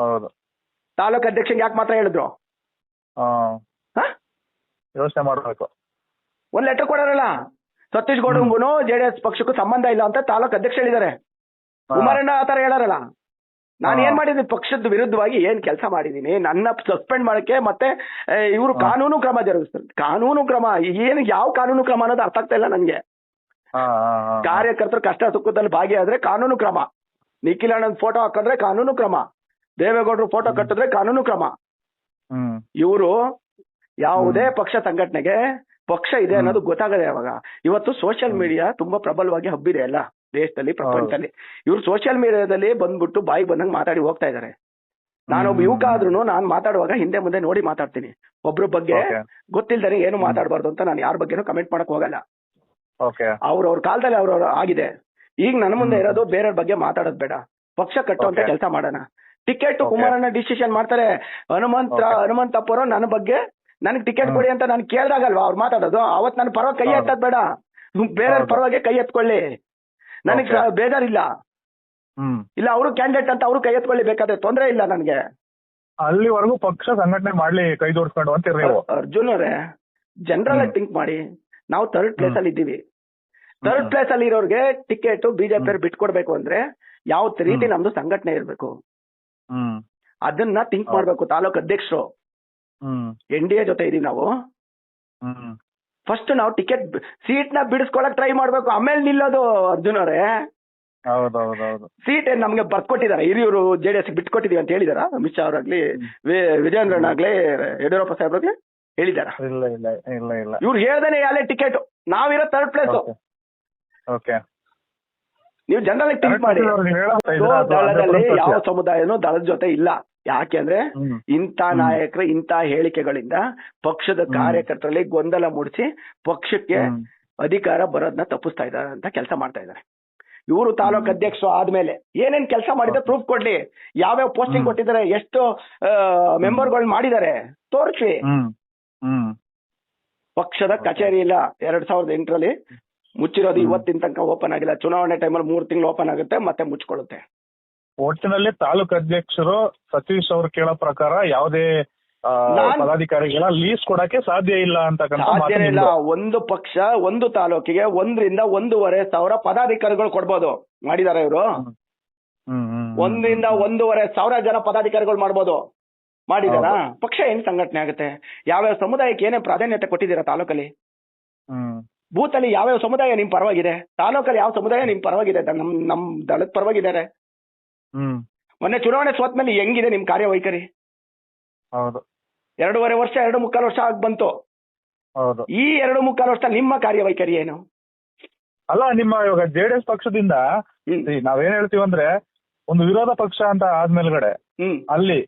ತಾಲೂಕ್ ಅಧ್ಯಕ್ಷರಿಗೆ ಯಾಕೆ ಮಾತ್ರ ಹೇಳಿದ್ರು? ಯೋಚನೆ ಮಾಡ್ಬೇಕು. ಒಂದ್ ಲೆಟರ್ ಕೊಡೋರಲ್ಲ, ಸತೀಶ್ ಗೌಡಂಗೂ ಜೆಡಿಎಸ್ ಪಕ್ಷಕ್ಕೂ ಸಂಬಂಧ ಇಲ್ಲ ಅಂತ ತಾಲೂಕ್ ಅಧ್ಯಕ್ಷ ಹೇಳಿದ್ದಾರೆ. ಕುಮಾರಣ್ಣ ಆತರ ಹೇಳಾರಲ್ಲ. ನಾನು ಏನ್ ಮಾಡಿದ್ದೀನಿ ಪಕ್ಷದ ವಿರುದ್ಧವಾಗಿ ಏನ್ ಕೆಲಸ ಮಾಡಿದೀನಿ? ನನ್ನ ಸಸ್ಪೆಂಡ್ ಮಾಡಕ್ಕೆ ಮತ್ತೆ ಇವರು ಕಾನೂನು ಕ್ರಮ ಜರುಗಿಸ್ತಾರೆ. ಕಾನೂನು ಕ್ರಮ ಏನು? ಯಾವ ಕಾನೂನು ಕ್ರಮ ಅನ್ನೋದು ಅರ್ಥ ಆಗ್ತಾ ಇಲ್ಲ ನನ್ಗೆ. ಕಾರ್ಯಕರ್ತರು ಕಷ್ಟ ಸುಖದಲ್ಲಿ ಭಾಗಿಯಾದ್ರೆ ಕಾನೂನು ಕ್ರಮ, ನಿಖಿಲ್ ಅಣ್ಣನ್ ಫೋಟೋ ಹಾಕಿದ್ರೆ ಕಾನೂನು ಕ್ರಮ, ದೇವೇಗೌಡರು ಫೋಟೋ ಕಟ್ಟಿದ್ರೆ ಕಾನೂನು ಕ್ರಮ. ಇವರು ಯಾವುದೇ ಪಕ್ಷ ಸಂಘಟನೆಗೆ ಪಕ್ಷ ಇದೆ ಅನ್ನೋದು ಗೊತ್ತಾಗದೆ ಯಾವಾಗ? ಇವತ್ತು ಸೋಷಿಯಲ್ ಮೀಡಿಯಾ ತುಂಬಾ ಪ್ರಬಲವಾಗಿ ಹಬ್ಬಿದೆ ಅಲ್ಲ ದೇಶದಲ್ಲಿ, ಪ್ರಪಂಚದಲ್ಲಿ. ಇವ್ರು ಸೋಷಿಯಲ್ ಮೀಡಿಯಾದಲ್ಲಿ ಬಂದ್ಬಿಟ್ಟು ಬಾಯಿಗೆ ಬಂದಂಗೆ ಮಾತಾಡಿ ಹೋಗ್ತಾ ಇದಾರೆ. ನಾನೊಬ್ಬ ಯುವಕ ಆದ್ರೂ ನಾನು ಮಾತಾಡುವಾಗ ಹಿಂದೆ ಮುಂದೆ ನೋಡಿ ಮಾತಾಡ್ತೀನಿ. ಒಬ್ರ ಬಗ್ಗೆ ಗೊತ್ತಿಲ್ದಾನೆ ಏನು ಮಾತಾಡಬಾರ್ದು ಅಂತ ನಾನು ಯಾರ ಬಗ್ಗೆನೂ ಕಮೆಂಟ್ ಮಾಡಕ್ ಹೋಗಲ್ಲ. ಅವ್ರವ್ರ ಕಾಲದಲ್ಲಿ ಅವ್ರವ್ರ ಆಗಿದೆ. ಈಗ ನನ್ನ ಮುಂದೆ ಇರೋದು ಬೇರೆಯವ್ರ ಬಗ್ಗೆ ಮಾತಾಡೋದು ಬೇಡ, ಪಕ್ಷ ಕಟ್ಟುವಂತ ಕೆಲಸ ಮಾಡೋಣ. ಟಿಕೆಟ್ ಕುಮಾರಣ್ಣ ಡಿಸಿಷನ್ ಮಾಡ್ತಾರೆ. ಹನುಮಂತಪ್ಪರು ನನ್ನ ಬಗ್ಗೆ ನನಗೆ ಟಿಕೆಟ್ ಕೊಡಿ ಅಂತ ನಾನು ಕೇಳ್ದಾಗಲ್ವಾ ಅವ್ರು ಮಾತಾಡೋದು? ಅವತ್ ನನ್ನ ಪರವಾಗಿ ಕೈ ಎತ್ತದ್ ಬೇಡ, ಬೇರೆಯವ್ರ ಪರವಾಗಿ ಕೈ ಎತ್ಕೊಳ್ಳಿ, ನನಗ್ ಬೇಜಾರಿಲ್ಲ. ಇಲ್ಲ ಅವರು ಕ್ಯಾಂಡಿಡೇಟ್ ಅಂತ ಅವರು ಕೈ ಎತ್ಕೊಳ್ಳಿ, ಬೇಕಾದ್ರೆ ತೊಂದ್ರೆ ಇಲ್ಲ ನನ್ಗೆ. ಅಲ್ಲಿವರೆಗೂ ಪಕ್ಷ ಸಂಘಟನೆ ಮಾಡ್ಲಿ ಕೈ ಜೋಡಿಸ್ಕೊಂಡು ಅಂತ. ಅರ್ಜುನ್ ಅವರೇ, ಜನರಲ್ ಆಗಿ ಥಿಂಕ್ ಮಾಡಿ. ನಾವು ಥರ್ಡ್ ಪ್ಲೇಸ್ ಅಲ್ಲಿ ಇದ್ದೀವಿ. ಥರ್ಡ್ ಪ್ಲೇಸ್ ಅಲ್ಲಿ ಇರೋರ್ಗೆ ಟಿಕೆಟ್ ಬಿಜೆಪಿ ಅವ್ರು ಬಿಟ್ಕೊಡ್ಬೇಕು ಅಂದ್ರೆ ಯಾವ ರೀತಿ ನಮ್ದು ಸಂಘಟನೆ ಇರ್ಬೇಕು ಅದನ್ನ ಥಿಂಕ್ ಮಾಡ್ಬೇಕು ತಾಲೂಕ್ ಅಧ್ಯಕ್ಷರು. NDA ಜೊತೆ ಇದೀವಿ ನಾವು. ಫಸ್ಟ್ ನಾವು ಟಿಕೆಟ್ ಸೀಟ್ ನ ಬಿಡಿಸ್ಕೊಳಕ್ ಟ್ರೈ ಮಾಡ್ಬೇಕು, ಆಮೇಲೆ ನಿಲ್ಲೋದು. ಅರ್ಜುನ್ ಅವರೇ, ಸೀಟ್ ಏನ್ ನಮ್ಗೆ ಬರ್ಕೊಟ್ಟಿದಾರೆ ಹಿರಿಯವರು JDS ಬಿಟ್ಕೊಟ್ಟಿದೀವಿ ಅಂತ ಹೇಳಿದಾರ? ಅಮಿತ್ ಶಾ ಅವ್ರಾಗ್ಲಿ ವಿಜಯೇಂದ್ರಣ್ಣ ಆಗ್ಲಿ ಯಡಿಯೂರಪ್ಪ ಸಾಹೇಬ್ರಾಗ್ಲಿ ಹೇಳಿದಾರ? ಇವ್ರು ಹೇಳ್ದೇನೆ ಯಾಲೇ ಟಿಕೆಟ್. ನಾವಿರೋ ಥರ್ಡ್ ಪ್ಲೇಸ್. ನೀವು ಜನರಲ್ ಥಿಂಕ್ ಮಾಡಿ. ದಳದಲ್ಲಿ ಯಾವ ಸಮುದಾಯನೂ ದಳದ ಜೊತೆ ಇಲ್ಲ. ಯಾಕೆಂದ್ರೆ ಇಂಥ ನಾಯಕರು ಇಂಥ ಹೇಳಿಕೆಗಳಿಂದ ಪಕ್ಷದ ಕಾರ್ಯಕರ್ತರಲ್ಲಿ ಗೊಂದಲ ಮೂಡಿಸಿ ಪಕ್ಷಕ್ಕೆ ಅಧಿಕಾರ ಬರೋದನ್ನ ತಪ್ಪಿಸ್ತಾ ಇದ್ದಾರೆ ಅಂತ ಕೆಲಸ ಮಾಡ್ತಾ ಇದ್ದಾರೆ. ಇವರು ತಾಲೂಕ್ ಅಧ್ಯಕ್ಷರು ಆದ್ಮೇಲೆ ಏನೇನ್ ಕೆಲಸ ಮಾಡಿದ್ರೆ ಪ್ರೂಫ್ ಕೊಡ್ಲಿ. ಯಾವ್ಯಾವ ಪೋಸ್ಟಿಂಗ್ ಕೊಟ್ಟಿದ್ದಾರೆ, ಎಷ್ಟು ಮೆಂಬರ್ಗಳು ಮಾಡಿದ್ದಾರೆ ತೋರಿಸ್ಲಿ. ಪಕ್ಷದ ಕಚೇರಿ ಇಲ್ಲ 2008ರಲ್ಲಿ ಮುಚ್ಚಿರೋದು, ಇವತ್ತಿನ ತನಕ ಓಪನ್ ಆಗಿಲ್ಲ. ಚುನಾವಣೆ ಟೈಮಲ್ಲಿ 3 ತಿಂಗಳು ಓಪನ್ ಆಗುತ್ತೆ ಮತ್ತೆ ಮುಚ್ಕೊಳ್ಳುತ್ತೆ. ಒಟ್ಟಿನಲ್ಲಿ ತಾಲೂಕ್ ಅಧ್ಯಕ್ಷರು ಸತೀಶ್ ಅವರು ಕೇಳೋ ಪ್ರಕಾರ ಯಾವುದೇ ಪದಾಧಿಕಾರಿಗಳ ಲೀಸ್ ಕೊಡಕ್ಕೆ ಸಾಧ್ಯ ಇಲ್ಲ ಸಾಧ್ಯ ಇಲ್ಲ. ಒಂದು ಪಕ್ಷ ಒಂದು ತಾಲೂಕಿಗೆ 1 ರಿಂದ 1.5 ಸಾವಿರ ಪದಾಧಿಕಾರಿಗಳು ಕೊಡ್ಬೋದು. ಮಾಡಿದಾರ ಇವರು? 1 ರಿಂದ 1.5 ಸಾವಿರ ಜನ ಪದಾಧಿಕಾರಿಗಳು ಮಾಡ್ಬೋದು. ಮಾಡಿದಾರ? ಪಕ್ಷ ಏನ್ ಸಂಘಟನೆ ಆಗುತ್ತೆ? ಯಾವ್ಯಾವ ಸಮುದಾಯಕ್ಕೆ ಏನೇ ಪ್ರಾಧಾನ್ಯತೆ ಕೊಟ್ಟಿದ್ದೀರಾ ತಾಲೂಕಲ್ಲಿ? ಬೂತ್ ಅಲ್ಲಿ ಯಾವ್ಯಾವ ಸಮುದಾಯ ನಿಮ್ ಪರವಾಗಿದೆ? ತಾಲೂಕಲ್ಲಿ ಯಾವ ಸಮುದಾಯ ನಿಮ್ ಪರವಾಗಿದೆ? ನಮ್ ದಳದ ಪರವಾಗಿದ್ದಾರೆ. ಮೊನ್ನೆ ಚುನಾವಣೆ ಸೋತ್ಮೇಲೆ ಹೆಂಗಿದೆ ನಿಮ್ ಕಾರ್ಯವೈಖರಿ? 2.5 ವರ್ಷ 2.25 ವರ್ಷ ಆಗಿ ಬಂತು. ಈ 2.25 ವರ್ಷ ನಿಮ್ಮ ಕಾರ್ಯವೈಖರಿ ಏನು? ಅಲ್ಲ, ನಿಮ್ಮ ಇವಾಗ JDS ಪಕ್ಷದಿಂದ ನಾವೇನ್ ಹೇಳ್ತೀವಿ ಅಂದ್ರೆ, ಒಂದು ವಿರೋಧ ಪಕ್ಷ ಅಂತ ಆದ್ಮೇಲ್ಗಡೆ ಅಲ್ಲಿ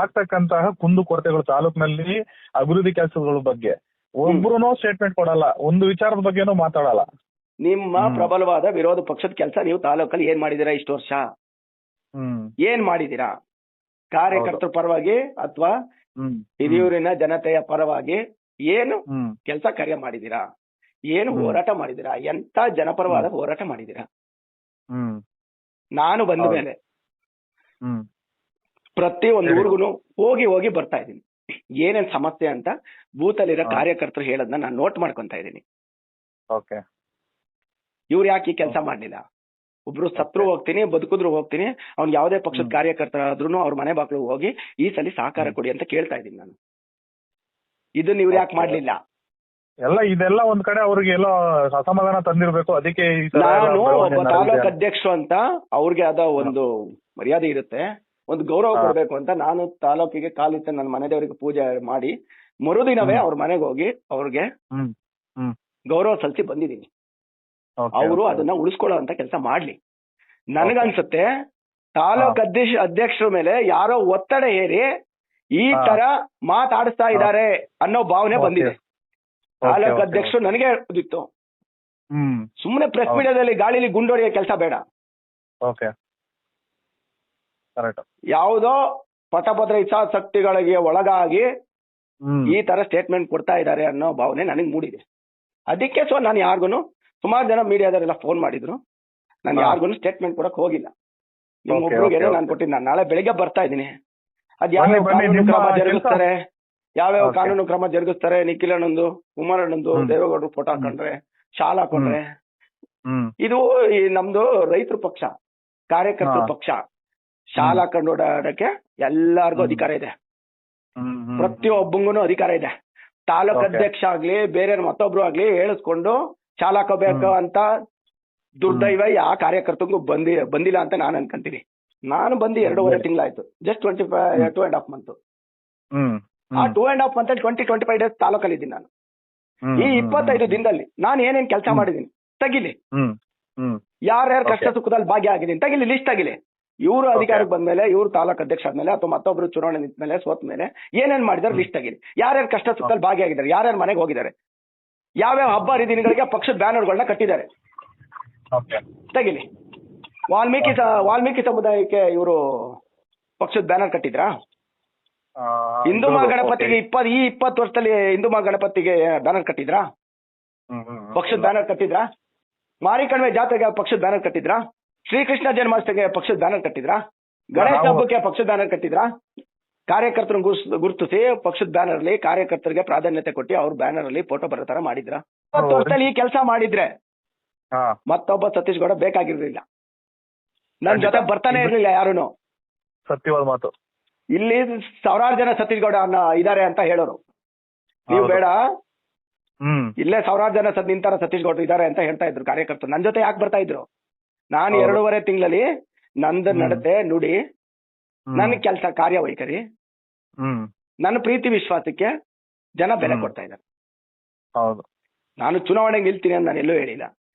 ಆಗ್ತಕ್ಕಂತಹ ಕುಂದು ಕೊರತೆಗಳು ತಾಲೂಕಿನಲ್ಲಿ ಅಭಿವೃದ್ಧಿ ಕೆಲಸಗಳ ಬಗ್ಗೆ ಒಬ್ರು ಸ್ಟೇಟ್ಮೆಂಟ್ ಕೊಡಲ್ಲ, ಒಂದು ವಿಚಾರದ ಬಗ್ಗೆನೂ ಮಾತಾಡಲ್ಲ. ನಿಮ್ಮ ಪ್ರಬಲವಾದ ವಿರೋಧ ಪಕ್ಷದ ಕೆಲಸ ನೀವು ತಾಲೂಕಲ್ಲಿ ಏನ್ ಮಾಡಿದೀರಾ ಇಷ್ಟು ವರ್ಷ? ಏನ್ ಮಾಡಿದೀರಾ? ಕಾರ್ಯಕರ್ತರ ಪರವಾಗಿ ಅಥವಾ ಹಿರಿಯೂರಿನ ಜನತೆಯ ಪರವಾಗಿ ಏನು ಕೆಲಸ ಕಾರ್ಯ ಮಾಡಿದೀರಾ? ಏನು ಹೋರಾಟ ಮಾಡಿದೀರಾ? ಎಂತ ಜನಪರವಾದ ಹೋರಾಟ ಮಾಡಿದೀರಾ? ನಾನು ಬಂದ ಮೇಲೆ ಪ್ರತಿ ಒಂದು ಹೇಳಿ. ಊರಿಗೂ ಹೋಗಿ ಹೋಗಿ ಬರ್ತಾ ಇದ್ದೀನಿ. ಏನೇನ್ ಸಮಸ್ಯೆ ಅಂತ ಬೂತಲ್ಲಿರೋ ಹಾ. ಕಾರ್ಯಕರ್ತರು ಹೇಳೋದನ್ನ ನಾನು ನೋಟ್ ಮಾಡ್ಕೊಂತ ಇದ್ದೀನಿ. ಓಕೆ. ಇವ್ರು ಯಾಕೆ ಈ ಕೆಲಸ ಮಾಡ್ಲಿಲ್ಲ? ಒಬ್ರು ಸತ್ರು ಹೋಗ್ತೀನಿ, ಬದುಕಿದ್ರು ಹೋಗ್ತೀನಿ, ಅವ್ನ್ ಯಾವ್ದೇ ಪಕ್ಷದ ಕಾರ್ಯಕರ್ತರಾದ್ರೂ ಅವ್ರ ಮನೆ ಬಾಗ್ಲು ಹೋಗಿ ಈ ಸಲ ಸಹಕಾರ ಕೊಡಿ ಅಂತ ಕೇಳ್ತಾ ಇದ್ದೀನಿ ನಾನು. ಇದನ್ನ ಇವ್ರು ಯಾಕೆ ಮಾಡ್ಲಿಲ್ಲ? ಇದೆಲ್ಲ ಒಂದ್ ಕಡೆ ಅವ್ರಿಗೆ ಎಲ್ಲೋ ಅಸಮಾಧಾನ ತಂದಿರ್ಬೇಕು, ಅದಕ್ಕೆ ಈ ತರ ಎಲ್ಲ ನಾನು ಒಬ್ಬ ಬೆಳವಣಿಗೆ ತಾಲೂಕ್ ನಡೆದಿದೆ. ಅಧ್ಯಕ್ಷರು ಅಂತ ಅವ್ರಿಗೆ ಅದ ಒಂದು ಮರ್ಯಾದೆ ಇರುತ್ತೆ, ಒಂದು ಗೌರವ ಹಾ. ಕೊಡ್ಬೇಕು ಅಂತ ನಾನು ತಾಲೂಕಿಗೆ ಕಾಲಿಟ್ಟು ನನ್ನ ಮನೆ ದೇವರಿಗೆ ಪೂಜೆ ಮಾಡಿ ಮರುದಿನವೇ ಅವ್ರ ಮನೆಗೆ ಹೋಗಿ ಅವ್ರಿಗೆ ಹ್ಮ್ ಹ್ಮ್ ಗೌರವ ಸಲ್ಲಿಸಿ ಬಂದಿದ್ದೀನಿ. ಓಕೆ, ಅವರು ಓಕೆ. ಅದನ್ನ ಉಳಿಸ್ಕೊಳ್ಳೋ ಅಂತ ಕೆಲಸ ಮಾಡ್ಲಿ. ನನಗನ್ಸುತ್ತೆ ತಾಲೂಕ್ ಅಧ್ಯಕ್ಷರ ಮೇಲೆ ಯಾರೋ ಒತ್ತಡ ಹೇರಿ ಈ ಹಾ. ತರ ಮಾತಾಡಿಸ್ತಾ ಇದ್ದಾರೆ ಅನ್ನೋ ಭಾವನೆ ಓಕೆ. ಬಂದಿದೆ. ಓಕೆ, ತಾಲೂಕ್ ಓಕೆ, ಅಧ್ಯಕ್ಷರು ನನಗೆ ಇತ್ತು. ಹ್ಮ್ ಸುಮ್ಮನೆ ಪ್ರೆಸ್ ಹೌದು. ಮೀಡಿಯಾದಲ್ಲಿ ಗಾಳಿಲಿ ಗುಂಡೊಡೆಯೋ ಕೆಲಸ ಬೇಡ. Okay, correct. ಯಾವುದೋ ಪಟಭದ್ರ ಹಿತಾಸಕ್ತಿಗಳಿಗೆ ಒಳಗಾಗಿ ಹ್ಮ್ ಈ ತರ ಸ್ಟೇಟ್ಮೆಂಟ್ ಕೊಡ್ತಾ ಇದ್ದಾರೆ ಅನ್ನೋ ಭಾವನೆ ನನಗೆ ಮೂಡಿದೆ. ಅದಕ್ಕೆ ಸೊ ನಾನು ಯಾರಿಗೂ, ಸುಮಾರು ಜನ ಮೀಡಿಯಾದವರೆಲ್ಲ ಫೋನ್ ಮಾಡಿದ್ರು, ನಾನು ಹಾ. ಯಾರಿಗೂ ಸ್ಟೇಟ್ಮೆಂಟ್ ಕೊಡಕ್ ಹೋಗಿಲ್ಲ. ಓಕೆ, ನಿಮ್ಮೊಬ್ರಿಗೆ ಓಕೆ, ನಾನು ಓಕೆ. ಕೊಟ್ಟಿದ್ದು, ನಾನು ನಾಳೆ ಬೆಳಿಗ್ಗೆ ಬರ್ತಾ ಇದ್ದೀನಿ. ಅದ್ ಯಾವ ಬನ್ನಿ, ಕಾನೂನು ನಿಮ್ಮ ಕ್ರಮ ಕೆಲ್ಸ- ಜರುಗಿಸ್ತಾರೆ, ಯಾವ್ಯಾವ ಓಕೆ. ಕಾನೂನು ಕ್ರಮ ಜರುಗಿಸ್ತಾರೆ, ನಿಖಿಲ್ ಅಣ್ಣಂದು, ಕುಮಾರ್ ಅಣ್ಣಂದು, ದೇವೇಗೌಡರು ಫೋಟೋ ಹಾಕೊಂಡ್ರೆ, ಶಾಲಾ ಹಾಕೊಂಡ್ರೆ, ಹ್ಮ್ ಇದು ಈ ನಮ್ದು ರೈತರ ಪಕ್ಷ, ಕಾರ್ಯಕರ್ತರ ಹಾ. ಪಕ್ಷ. ಶಾಲಾ ಹಾಕೊಂಡು ಓಡಾಡಕ್ಕೆ ಎಲ್ಲಾರ್ಗು ಅಧಿಕಾರ ಇದೆ, ಪ್ರತಿಯೊಬ್ಬಂಗೂ ಅಧಿಕಾರ ಇದೆ. ತಾಲೂಕ್ Okay. ಅಧ್ಯಕ್ಷ ಆಗ್ಲಿ ಬೇರೆ ಮತ್ತೊಬ್ರು ಆಗ್ಲಿ ಹೇಳಿಸ್ಕೊಂಡು ಚಾಲಕಬೇಕು ಅಂತ ದುರ್ದೈವ ಯಾವ ಕಾರ್ಯಕರ್ತಂಗೂ ಬಂದಿಲ್ಲ ಅಂತ ನಾನು ಅನ್ಕೊಂತೀನಿ. ನಾನು ಬಂದು 2.5 ತಿಂಗಳಾಯ್ತು, ಜಸ್ಟ್ 2.5 ಮಂತ್. ಆ 2.5 ಮಂತ್ 25 ಡೇಸ್ ತಾಲೂಕಲ್ಲಿ ಇದ್ದೀನಿ ನಾನು. ಈ 25 ದಿನದಲ್ಲಿ ನಾನು ಏನೇನ್ ಕೆಲಸ ಮಾಡಿದೀನಿ ತೆಗಿಲಿ, ಯಾರ್ಯಾರು ಕಷ್ಟ Okay. ಸುಖದಲ್ಲಿ ಭಾಗಿಯಾಗಿದ್ದೀನಿ ತೆಗಿಲಿ, ಲಿಸ್ಟ್ ತೆಗಿಲಿ. ಇವರು ಅಧಿಕಾರಕ್ಕೆ ಬಂದ್ಮೇಲೆ, ಇವ್ರು ತಾಲೂಕ್ ಅಧ್ಯಕ್ಷ ಆದ್ಮೇಲೆ ಅಥವಾ ಮತ್ತೊಬ್ರು ಚುನಾವಣೆ ನಿಂತ ಮೇಲೆ ಸೋತ್ ಮೇಲೆ ಏನೇನ್ ಮಾಡಿದಾರೆ ಲಿಸ್ಟ್ ತೆಗಿಲಿ. ಯಾರ್ಯಾರು ಕಷ್ಟ ಸುಖದಲ್ಲಿ ಭಾಗಿಯಾಗಿದ್ದಾರೆ, ಯಾರ್ಯಾರು ಮನೆಗೆ ಹೋಗಿದ್ದಾರೆ, ಯಾವ್ಯಾವ ಹಬ್ಬ ಹರಿದಿನಗಳಿಗೆ ಪಕ್ಷದ ಬ್ಯಾನರ್ಗಳನ್ನ ಕಟ್ಟಿದ್ದಾರೆ ತೆಗಿಲಿ. ವಾಲ್ಮೀಕಿ ಸಮುದಾಯಕ್ಕೆ ಇವರು ಪಕ್ಷದ ಬ್ಯಾನರ್ ಕಟ್ಟಿದ್ರಾ? ಹಿಂದೂ ಮಹಾಗಣಪತಿಗೆ 20 ವರ್ಷದಲ್ಲಿ ಹಿಂದೂ ಮಹಾಗಣಪತಿಗೆ ಬ್ಯಾನರ್ ಕಟ್ಟಿದ್ರಾ? ಪಕ್ಷದ ಬ್ಯಾನರ್ ಕಟ್ಟಿದ್ರಾ? ಮಾರಿಕಣಿವೆ ಜಾತ್ರೆಗೆ ಪಕ್ಷದ ಬ್ಯಾನರ್ ಕಟ್ಟಿದ್ರಾ? ಶ್ರೀಕೃಷ್ಣ ಜನ್ಮಾಷ್ಟಮಿಗೆ ಪಕ್ಷದ ಬ್ಯಾನರ್ ಕಟ್ಟಿದ್ರಾ? ಗಣೇಶ ಹಬ್ಬಕ್ಕೆ ಪಕ್ಷದ ಬ್ಯಾನರ್ ಕಟ್ಟಿದ್ರಾ? ಕಾರ್ಯಕರ್ತರನ್ನು ಗುರುತಿಸಿ ಪಕ್ಷದ ಬ್ಯಾನರ್ ಅಲ್ಲಿ ಕಾರ್ಯಕರ್ತರಿಗೆ ಪ್ರಾಧಾನ್ಯತೆ ಕೊಟ್ಟು ಅವ್ರ ಬ್ಯಾನರ್ ಅಲ್ಲಿ ಫೋಟೋ ಬರೋ ತರ ಮಾಡಿದ್ರಾ? 10 ವರ್ಷದಲ್ಲಿ ಈ ಕೆಲಸ ಮಾಡಿದ್ರೆ ಮತ್ತೊಬ್ಬ ಸತೀಶ್ ಗೌಡ ಬೇಕಾಗಿರ್ಲಿಲ್ಲ, ನನ್ ಜೊತೆ ಬರ್ತಾನೆ ಇರ್ಲಿಲ್ಲ ಯಾರುನು. ಸತ್ಯವಾದ ಮಾತು. ಇಲ್ಲಿ ಸಾವಿರಾರು ಜನ ಸತೀಶ್ ಗೌಡ ಇದಾರೆ ಅಂತ ಹೇಳೋರು, ನೀವು ಬೇಡ, ಇಲ್ಲೇ ಸಾವಿರಾರು ಜನ ನಿಂತಾರ ಸತೀಶ್ ಗೌಡ ಇದಾರೆ ಅಂತ ಹೇಳ್ತಾ ಇದ್ರು ಕಾರ್ಯಕರ್ತರು. ನನ್ ಜೊತೆ ಯಾಕೆ ಬರ್ತಾ ಇದ್ರು? ನಾನು 2.5 ತಿಂಗಳಲ್ಲಿ ನಂದು ನಡತೆ ನುಡಿ, ನನ್ನ ಕೆಲಸ ಕಾರ್ಯವೈಖರಿ, ನನ್ನ ಪ್ರೀತಿ ವಿಶ್ವಾಸಕ್ಕೆ ಜನ ಬೆಲೆ ಕೊಡ್ತಾ ಇದ್ದಾರೆ. ಹೌದು. ನಾನು ಚುನಾವಣೆಗೆ ನಿಲ್ತೀನಿ ಅಂತ ನಾನು ಎಲ್ಲೂ ಹೇಳಿಲ್ಲ.